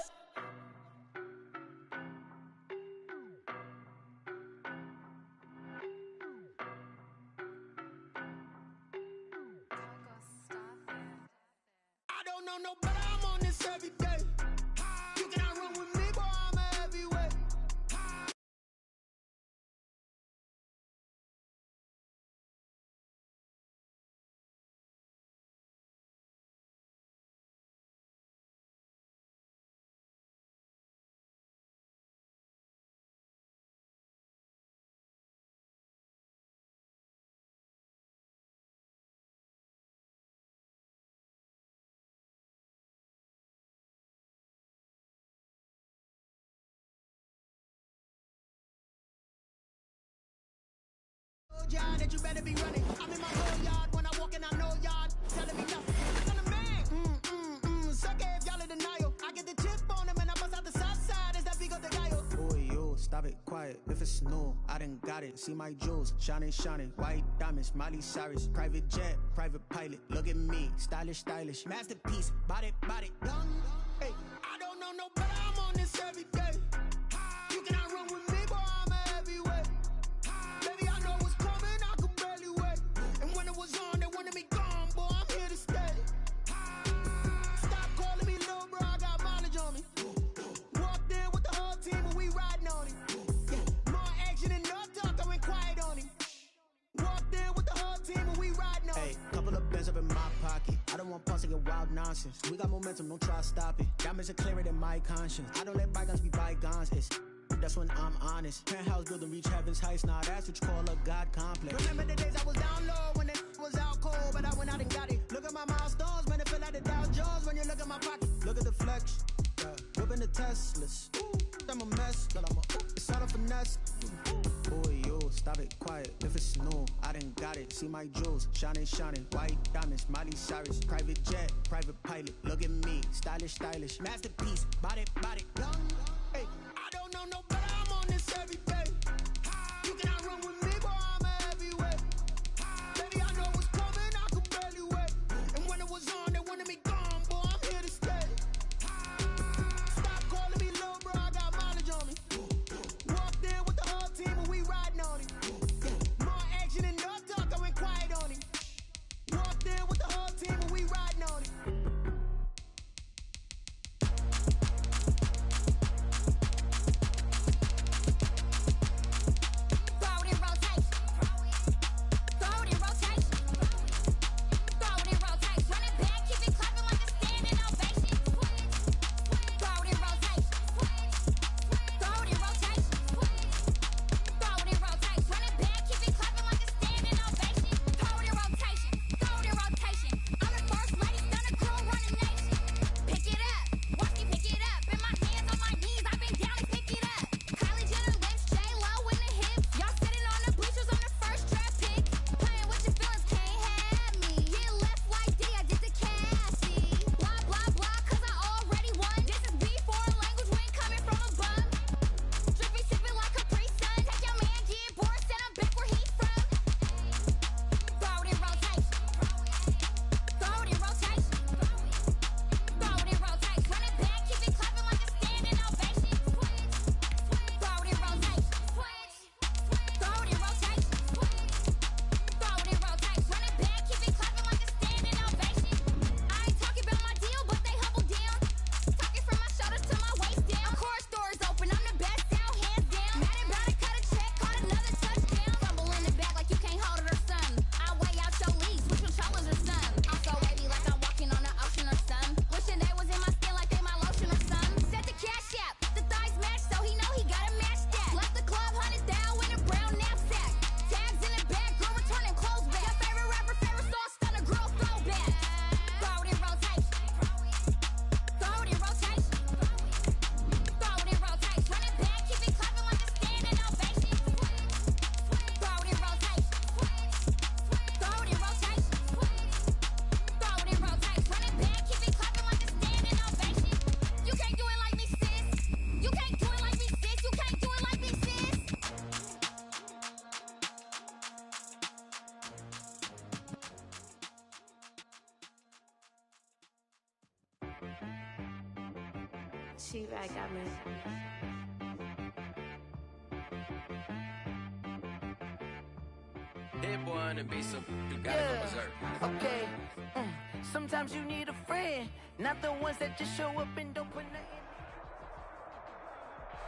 Speaker 2: I don't know no better, I'm on this every day. You cannot run with me, boy, I'm a heavyweight. Yard that you better be running. I'm in my whole yard when I walk in, I know yard telling me nothing. I'm the man. Suck it if y'all in denial. I get the chip on them and I bust out the south side. Is that big of the guy? Boy, yo, stop it, quiet. If it's new, I done got it. See my jewels, shining, white diamonds, Miley Cyrus, private jet, private pilot. Look at me, stylish, masterpiece, body, young. Hey, I don't know no better. I'm on this every day. You cannot run with me, boy. I'm a heavyweight. Baby, I know what's coming. I could barely wait. And when it was on, they wanted me gone, boy. I'm here to stay. Stop calling me little bro. I got mileage on me. Whoa,
Speaker 18: talk nonsense. We got momentum, don't try to stop it. Diamonds are clearer than my conscience. I don't let bygones be bygones. It's that's when I'm honest. Penthouse building reach heaven's heights. Now that's what you call a God complex. Remember the days I was down low when it was out cold, but I went out and got it. Look at my milestones, man, it feel like the Dow Jones when you look at my pocket. Look at the flex, whipping the Teslas. I'm a mess, it's all a finesse. Boy, yo, stop it, quiet. If it's new, I done got it. See my jewels, shining, shining. White diamonds, Miley Cyrus. Private jet, private pilot. Look at me, stylish, stylish. Masterpiece, body, body, young. Hey, I don't know no better. I'm on this every day. You cannot run with me, boy. I'm a heavyweight. Baby, I know what's coming. I could barely wait. And when it was on, they wanted me gone, boy. I'm here to stay. Stop calling me little bro. I got mileage on me. Walked in with the whole team and we riding on it. More action and no talk. I went quiet on it. Walked in with the whole team and we riding on it.
Speaker 19: She-Rag got me.
Speaker 20: Hit boy and be some, you gotta go berserk.
Speaker 21: Okay. Sometimes you need a friend, not the ones that just show up and don't put nothing.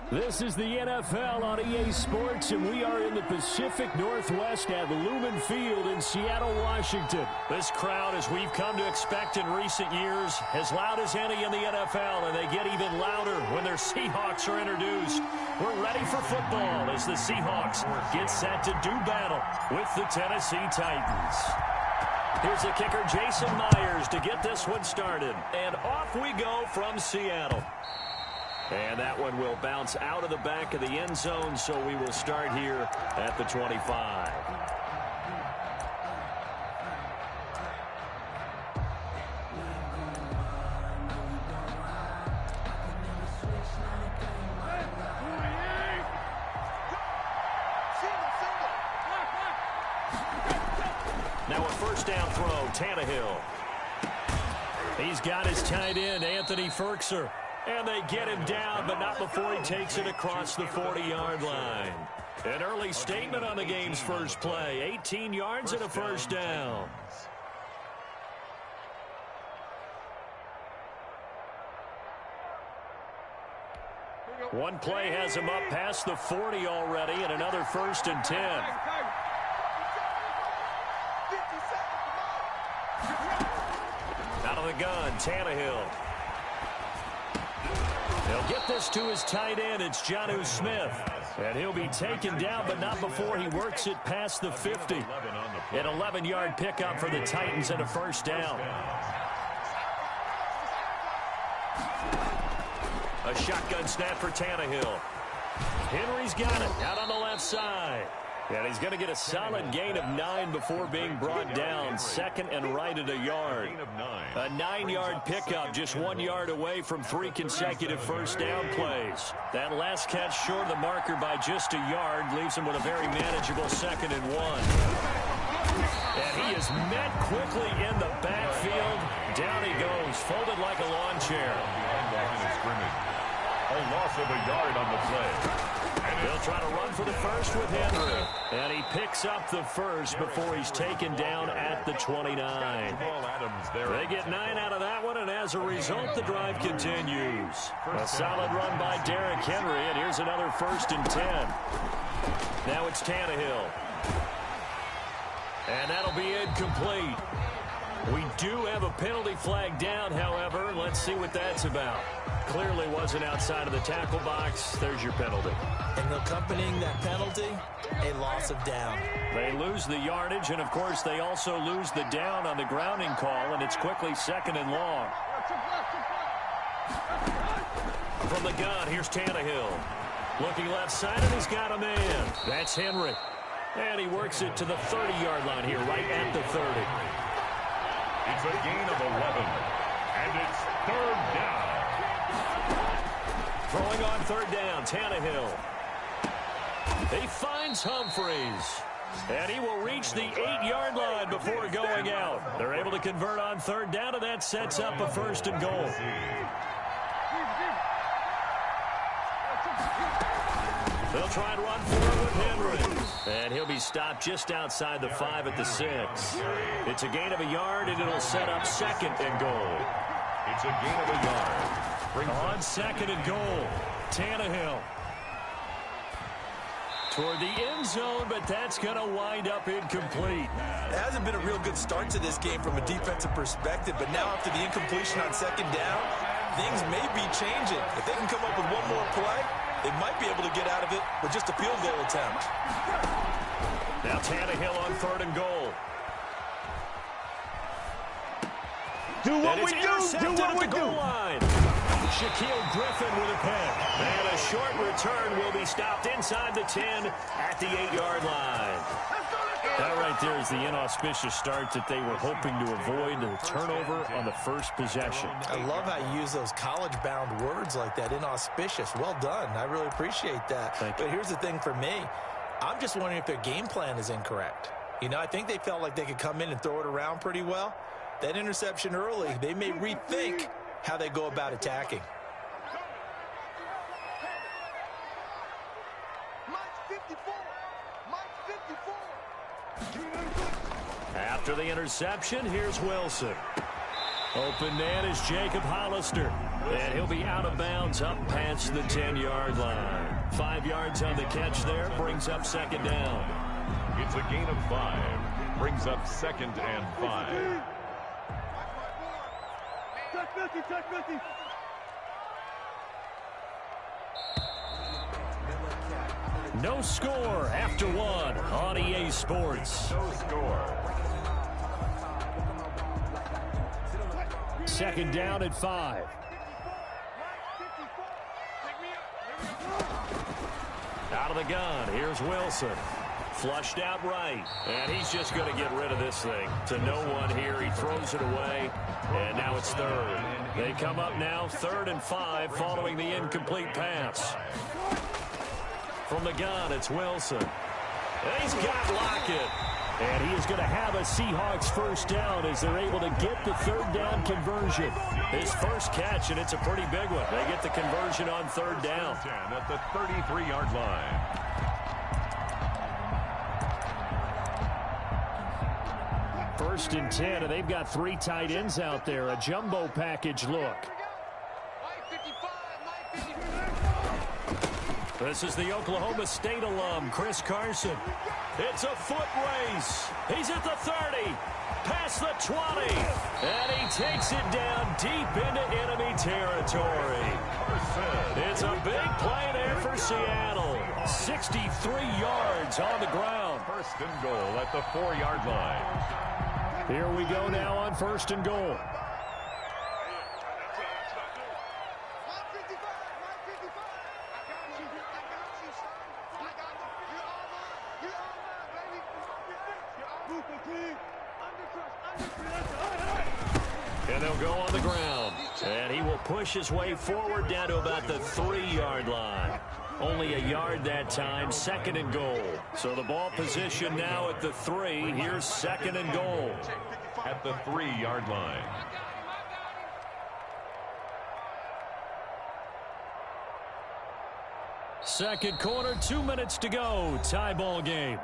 Speaker 14: This is the NFL on EA Sports, and we are in the Pacific Northwest at Lumen Field in Seattle, Washington. This crowd, as we've come to expect in recent years, as loud as any in the NFL, and they get even louder when their Seahawks are introduced. We're ready for football as the Seahawks get set to do battle with the Tennessee Titans. Here's the kicker, Jason Myers, to get this one started. And off we go from Seattle. And that one will bounce out of the back of the end zone, so we will start here at the 25. Now a first down throw, Tannehill. He's got his tight end, Anthony Ferkser. And they get him down, but not before he takes it across the 40-yard line. An early statement on the game's first play. 18 yards and a first down. One play has him up past the 40 already, and another 1st and 10. Out of the
Speaker 7: gun, Tannehill. He'll get this to his tight end. It's Jonnu Smith. And he'll be taken down, but not before he works it past the 50. An 11-yard pickup for the Titans and a first down. A shotgun snap for Tannehill. Henry's got it out on the left side. And he's going to get a solid gain of 9 before being brought down. Second and right at a yard. A 9-yard pickup, just 1 yard away from 3 consecutive first down plays. That last catch short of the marker by just a yard leaves him with a very manageable 2nd and 1. And he is met quickly in the backfield. Down he goes, folded like a lawn chair.
Speaker 8: A loss of a yard on the play.
Speaker 7: They'll try to run for the first with Henry. And he picks up the first before he's taken down at the 29. They get 9 out of that one, and as a result, the drive continues. A solid run by Derrick Henry, and here's another 1st and 10. Now it's Tannehill. And that'll be incomplete. We do have a penalty flag down, however. Let's see what that's about. Clearly wasn't outside of the tackle box. There's your penalty.
Speaker 9: And accompanying that penalty, a loss of down.
Speaker 7: They lose the yardage, and, of course, they also lose the down on the grounding call, and it's quickly 2nd and long. From the gun, here's Tannehill. Looking left side, and he's got a man. That's Henry. And he works it to the 30-yard line here, right at the 30.
Speaker 8: It's a gain of 11, and it's 3rd down.
Speaker 7: Throwing on 3rd down, Tannehill. He finds Humphreys. And he will reach the 8-yard line before going out. They're able to convert on 3rd down, and that sets up a 1st and goal. They'll try and run forward with Henry. And he'll be stopped just outside the 5 at the 6. It's a gain of a yard, and it'll set up 2nd and goal.
Speaker 8: It's a gain of a yard.
Speaker 7: On 2nd and goal, Tannehill. Toward the end zone, but that's going to wind up incomplete.
Speaker 9: It hasn't been a real good start to this game from a defensive perspective, but now after the incompletion on 2nd down, things may be changing. If they can come up with one more play, they might be able to get out of it with just a field goal attempt.
Speaker 7: Now Tannehill on 3rd and goal.
Speaker 10: Do what we do. Do what we do.
Speaker 7: Shaquille Griffin with a pick. And a short return will be stopped inside the 10 at the 8-yard line. That right there is the inauspicious start that they were hoping to avoid, the turnover on the first possession.
Speaker 9: I love how you use those college-bound words like that, inauspicious. Well done. I really appreciate that. But here's the thing for me. I'm just wondering if their game plan is incorrect. You know, I think they felt like they could come in and throw it around pretty well. That interception early, they may rethink how they go about attacking.
Speaker 7: After the interception, here's Wilson. Open man is Jacob Hollister. And he'll be out of bounds up past the 10-yard line. 5 yards on the catch there, brings up 2nd down.
Speaker 8: It's a gain of 5. Brings up 2nd and 5.
Speaker 7: No score after 1 on EA Sports.
Speaker 8: No score.
Speaker 7: 2nd down at 5. Out of the gun, here's Wilson. Flushed out right, and he's just going to get rid of this thing. To no one here, he throws it away, and now it's 3rd. They come up now 3rd and 5 following the incomplete pass. From the gun, it's Wilson. And he's got Lockett. And he is going to have a Seahawks first down as they're able to get the 3rd down conversion. His first catch, and it's a pretty big one. They get the conversion on 3rd down.
Speaker 8: At the 33-yard line.
Speaker 7: First and 10, and they've got 3 tight ends out there. A jumbo package look. This is the Oklahoma State alum, Chris Carson. It's a foot race. He's at the 30, past the 20, and he takes it down deep into enemy territory. It's a big play there for Seattle. 63 yards on the ground.
Speaker 8: First and goal at the 4-yard line.
Speaker 7: Here we go now on first and goal. And they'll go on the ground. And he will push his way forward down to about the 3-yard line. Only a yard that time, second and goal. So the ball position now at the 3. Here's second and goal.
Speaker 8: At the 3-yard line.
Speaker 7: Second quarter, 2 minutes to go. Tie ball game.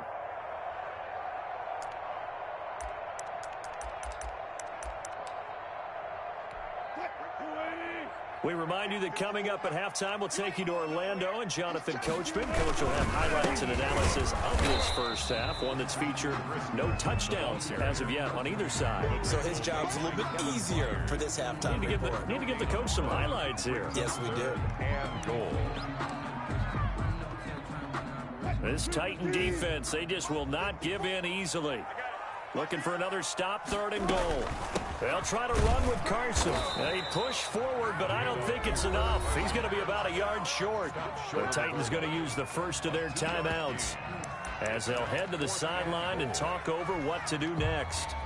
Speaker 7: We remind you that coming up at halftime, we'll take you to Orlando and Jonathan Coachman. Coach will have highlights and analysis of his first half, one that's featured no touchdowns as of yet on either side.
Speaker 9: So his job's a little bit easier for this halftime report.
Speaker 7: Need to give the coach some highlights here.
Speaker 9: Yes, we do.
Speaker 8: And goal.
Speaker 7: This Titan defense, they just will not give in easily. Looking for another stop, third and goal. They'll try to run with Carson. They push forward, but I don't think it's enough. He's going to be about a yard short. The Titans going to use the first of their timeouts as they'll head to the sideline and talk over what to do next.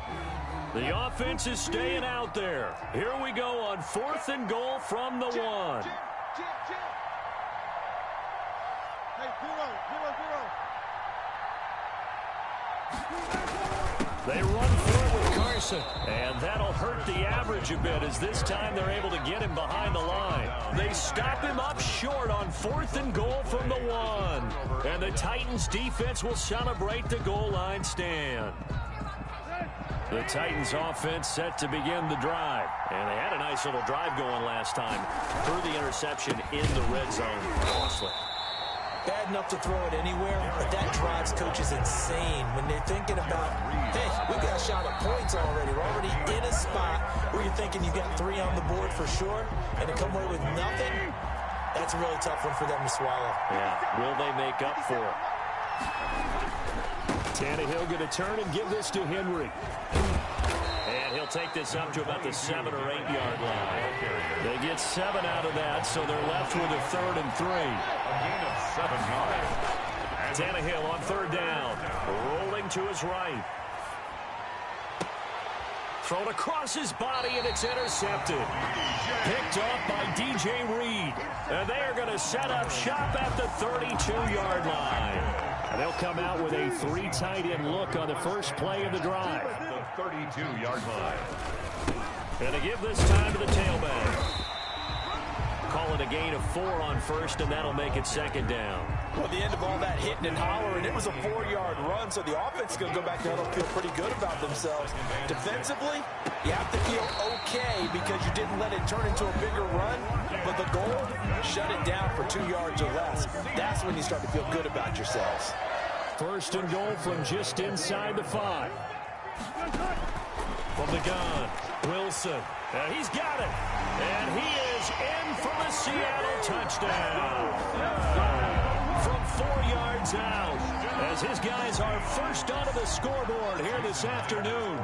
Speaker 7: The offense is staying out there. Here we go on 4th and goal from the 1. They run for it with Carson, and that'll hurt the average a bit as this time they're able to get him behind the line. They stop him up short on 4th and goal from the 1. And the Titans defense will celebrate the goal line stand. The Titans offense set to begin the drive. And they had a nice little drive going last time. Threw the interception in the red zone. Costly.
Speaker 9: Bad enough to throw it anywhere, but that drives coaches insane when they're thinking about, hey, we've got a shot at points already. We're already in a spot where you're thinking you've got 3 on the board for sure, and to come away with nothing, that's a really tough one for them to swallow.
Speaker 7: Yeah, will they make up for it? Tannehill going to turn and give this to Henry. And he'll take this up to about the 7 or 8 yard line. They get 7 out of that, so they're left with a 3rd and 3.
Speaker 8: A gain of 7 yards.
Speaker 7: Tannehill on 3rd down. Rolling to his right. Thrown across his body, and it's intercepted. Picked off by DJ Reed. And they are going to set up shop at the 32-yard line. And they'll come out with a 3 tight end look on the first play of the drive.
Speaker 8: The 32-yard line.
Speaker 7: And to give this time to the tailback. Call it a gain of 4 on 1st, and that'll make it 2nd down.
Speaker 9: Well, the end of all that hitting and hollering, it was a 4-yard run, so the offense is going to go back there and feel pretty good about themselves. Defensively, you have to feel okay because you didn't let it turn into a bigger run, but the goal, shut it down for 2 yards or less. That's when you start to feel good about yourselves.
Speaker 7: 1st and goal from just inside the 5. From the gun, Wilson. And he's got it. And he is in for the Seattle touchdown. From 4 yards out. As his guys are first onto the scoreboard here this afternoon.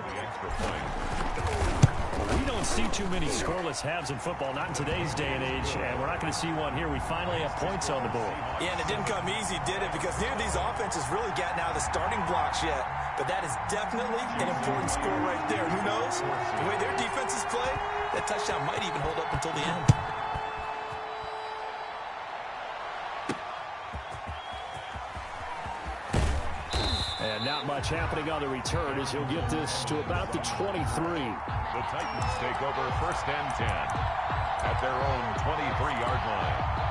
Speaker 7: We don't see too many scoreless halves in football, not in today's day and age, and we're not going to see one here. We finally have points on the board.
Speaker 9: Yeah, and it didn't come easy, did it? Because neither of these offenses really gotten out of the starting blocks yet. But that is definitely an important score right there. Who knows? The way their defenses play, that touchdown might even hold up until the end.
Speaker 7: And not much happening on the return as he'll get this to about the 23.
Speaker 8: The Titans take over 1st and 10 at their own 23-yard line.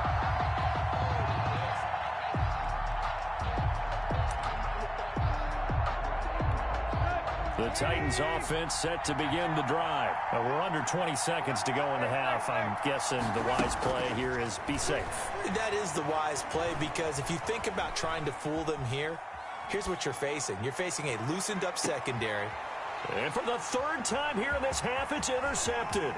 Speaker 7: The The Titans offense set to begin the drive. We're under 20 seconds to go in the half. I'm guessing the wise play here is be safe.
Speaker 9: That is the wise play, because if you think about trying to fool them here, here's what you're facing. You're facing a loosened up secondary.
Speaker 7: And for the third time here in this half, it's intercepted.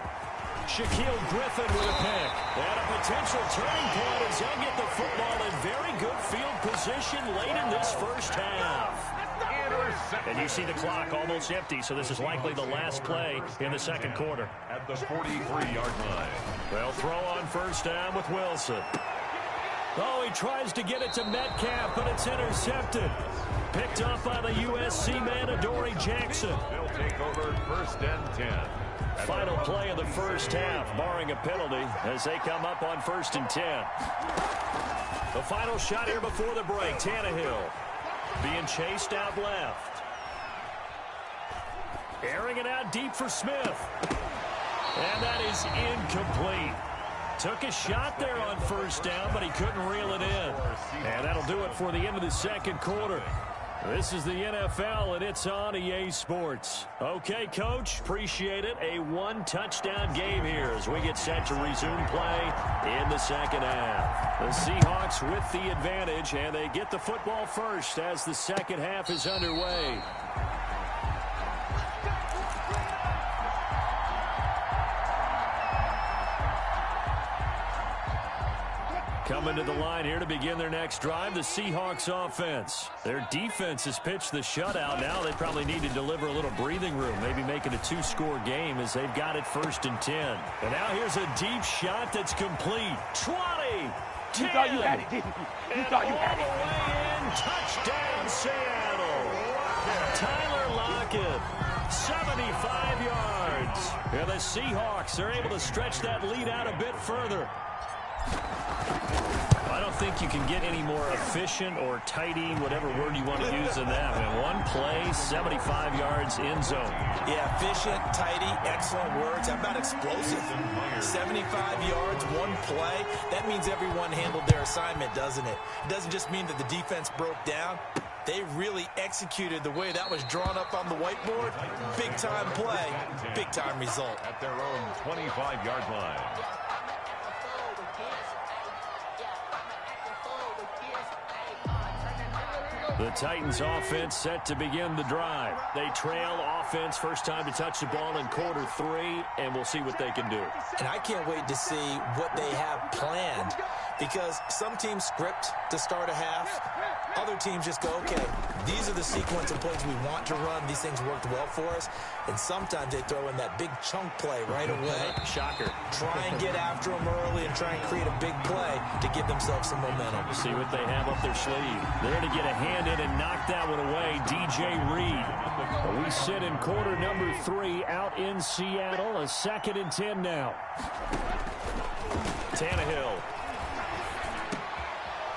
Speaker 7: Shaquille Griffin with a pick. And a potential turning point as he'll get the football in very good field position late in this first half. And you see the clock almost empty, so this is likely the last play in the second quarter.
Speaker 8: At the 43-yard line.
Speaker 7: They'll throw on first down with Wilson. Oh, he tries to get it to Metcalf, but it's intercepted. Picked off by the USC man, Adoree Jackson.
Speaker 8: They'll take over first and 10.
Speaker 7: Final play of the first half, barring a penalty, as they come up on first and 10. The final shot here before the break. Tannehill being chased out left. Airing it out deep for Smith. And that is incomplete. Took a shot there on first down, but he couldn't reel it in. And that'll do it for the end of the second quarter. This is the NFL, and it's on EA Sports. Okay, Coach, appreciate it. A one-touchdown game here as we get set to resume play in the second half. The Seahawks with the advantage, and they get the football first as the second half is underway. Coming to the line here to begin their next drive, the Seahawks offense. Their defense has pitched the shutout. Now they probably need to deliver a little breathing room, maybe make it a two-score game as they've got it first and 10. And now here's a deep shot that's complete. 20, 10,
Speaker 10: you thought you had it, didn't you? You thought you had it.
Speaker 7: All the way in, touchdown Seattle. Tyler Lockett, 75 yards. And the Seahawks are able to stretch that lead out a bit further. I don't think you can get any more efficient or tidy, whatever word you want to use in that. And one play, 75 yards in zone.
Speaker 9: Yeah, efficient, tidy, excellent words. How about explosive? 75 yards, one play. That means everyone handled their assignment, doesn't it? It doesn't just mean that the defense broke down. They really executed the way that was drawn up on the whiteboard. Big-time play, big-time result.
Speaker 8: At their own 25-yard line.
Speaker 7: The Titans offense set to begin the drive. They trail offense, first time to touch the ball in quarter 3, and we'll see what they can do.
Speaker 9: And I can't wait to see what they have planned, because some teams script to start a half. Other teams just go, okay, these are the sequence of plays we want to run. These things worked well for us. And sometimes they throw in that big chunk play right away.
Speaker 7: Shocker.
Speaker 9: Try and get after them early and try and create a big play to give themselves some momentum.
Speaker 7: See what they have up their sleeve. There to get a hand in and knock that one away, DJ Reed. We sit in quarter number 3 out in Seattle. A second and 10 now. Tannehill.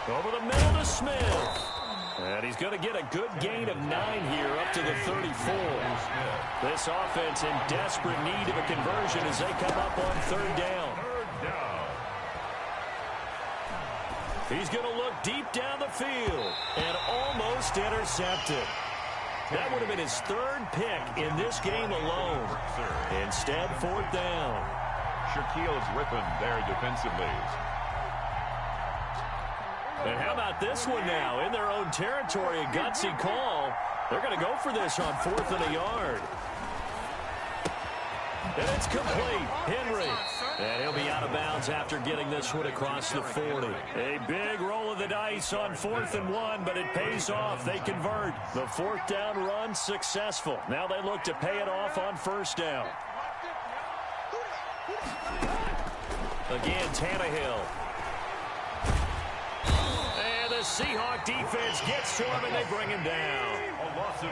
Speaker 7: Over the middle to Smith. And he's going to get a good gain of 9 here up to the 34. This offense in desperate need of a conversion as they come up on third down. He's going to look deep down the field and almost intercepted. That would have been his 3rd pick in this game alone. Instead, 4th down.
Speaker 8: Shaquille Griffin there defensively.
Speaker 7: And how about this one now? In their own territory, a gutsy call. They're going to go for this on 4th and a yard. And it's complete. Henry. And he'll be out of bounds after getting this one across the 40. A big roll of the dice on 4th and 1, but it pays off. They convert. The 4th down run successful. Now they look to pay it off on first down. Again, Tannehill. And the Seahawk defense gets to him, and they bring him down.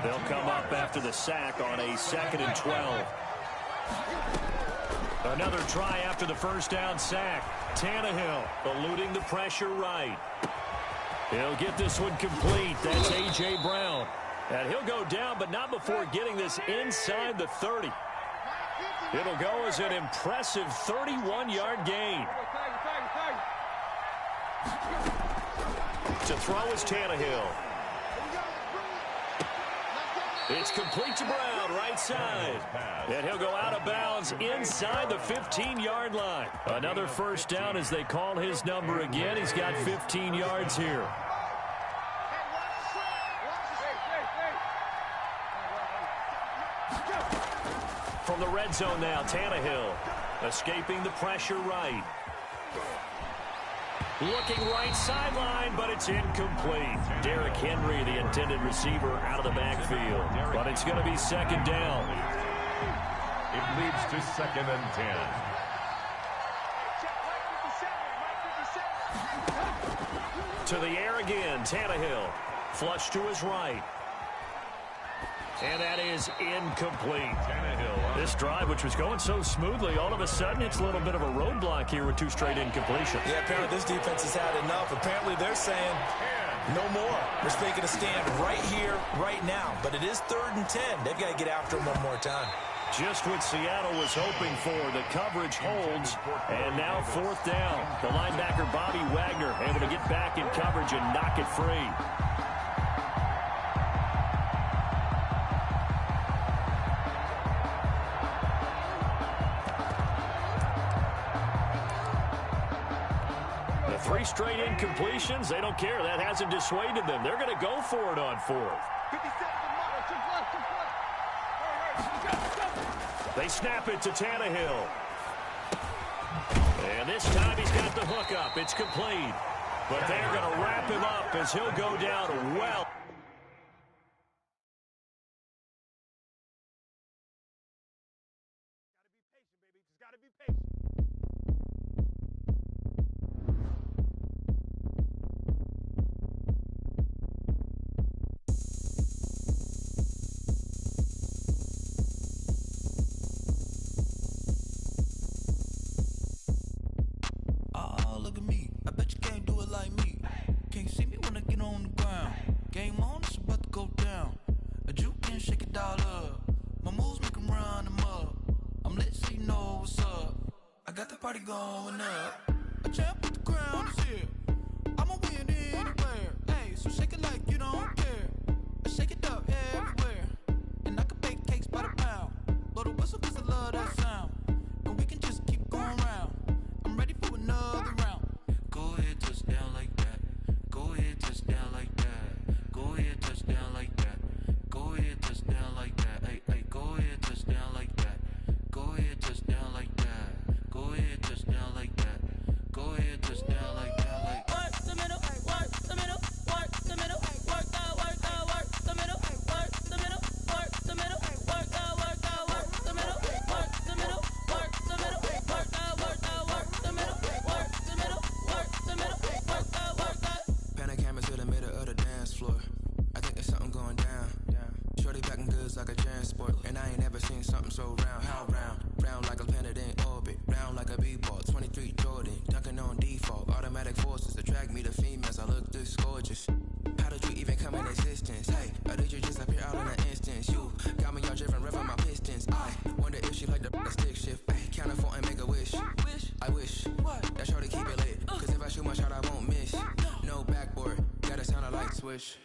Speaker 7: They'll come up after the sack on a 2nd and 12. Another try after the first down sack. Tannehill eluding the pressure right. He'll get this one complete. That's A.J. Brown. And he'll go down, but not before getting this inside the 30. It'll go as an impressive 31-yard gain. To throw is Tannehill.
Speaker 14: It's complete to Brown, right side. And he'll go out of bounds inside the 15-yard line. Another first down as they call his number again. He's got 15 yards here. From the red zone now, Tannehill escaping the pressure right. Looking right sideline, but it's incomplete. Derrick Henry, the intended receiver, out of the backfield. But it's going to be second down.
Speaker 8: It leads to 2nd and 10.
Speaker 14: To the air again, Tannehill. Flush to his right. And that is incomplete. This drive, which was going so smoothly, all of a sudden it's a little bit of a roadblock here with 2 straight incompletions.
Speaker 9: Yeah, apparently this defense has had enough. Apparently they're saying no more. We're making a stand right here, right now. But it is 3rd and 10. They've got to get after him one more time.
Speaker 14: Just what Seattle was hoping for. The coverage holds, and now 4th down. The linebacker, Bobby Wagner, able to get back in coverage and knock it free. The 3 straight incompletions, they don't care. That hasn't dissuaded them. They're going to go for it on 4th. They snap it to Tannehill. And this time he's got the hook up. It's complete. But they're going to wrap him up as he'll go down well.
Speaker 10: Gotta be patient.
Speaker 16: Look at me. I bet you can't do it like me. Can't see me when I get on the ground. Game on, it's about to go down. A juke and shake it all up. My moves make them run them up. I'm lit so you know what's up. I got the party going up. A champ with the crown is here. I'ma win anywhere. Hey, so shake it like you don't care. I shake it up everywhere. And I can bake cakes by the pound. Blow the whistle cause I love that sound. And we can just keep going round. I'm ready for another round. Go ahead, touchdown like that. Go ahead, touchdown like that. Go ahead, touchdown like that. Go ahead, touchdown like that. Hey, hey, go ahead, touchdown like that. Go ahead, touchdown like that. Go ahead, touchdown like that. Go ahead, touchdown like that. Like work the middle, work the middle, work the middle, work the middle, work the middle, work the middle, work the middle, work the middle, work the middle, work the middle, work the middle, work the middle, work the.
Speaker 17: Pan camera to the middle of the dance floor. I think there's something going down. Shorty packing goods like a transport, and I ain't never seen something so round. How round? Round like a planet in orbit, round like a b-ball. 23 Jordan, dunking on default. Automatic forces attract me to females. I look this gorgeous. How did you even come in existence? Hey, or did you just appear out in an instance? You got me all driven, revving my pistons. I wonder if she like the stick shift. Ay, count a 4 and make a wish. I wish that shorty keep it lit. Cause if I shoot my shot, I won't miss. No backboard, gotta sound a light switch.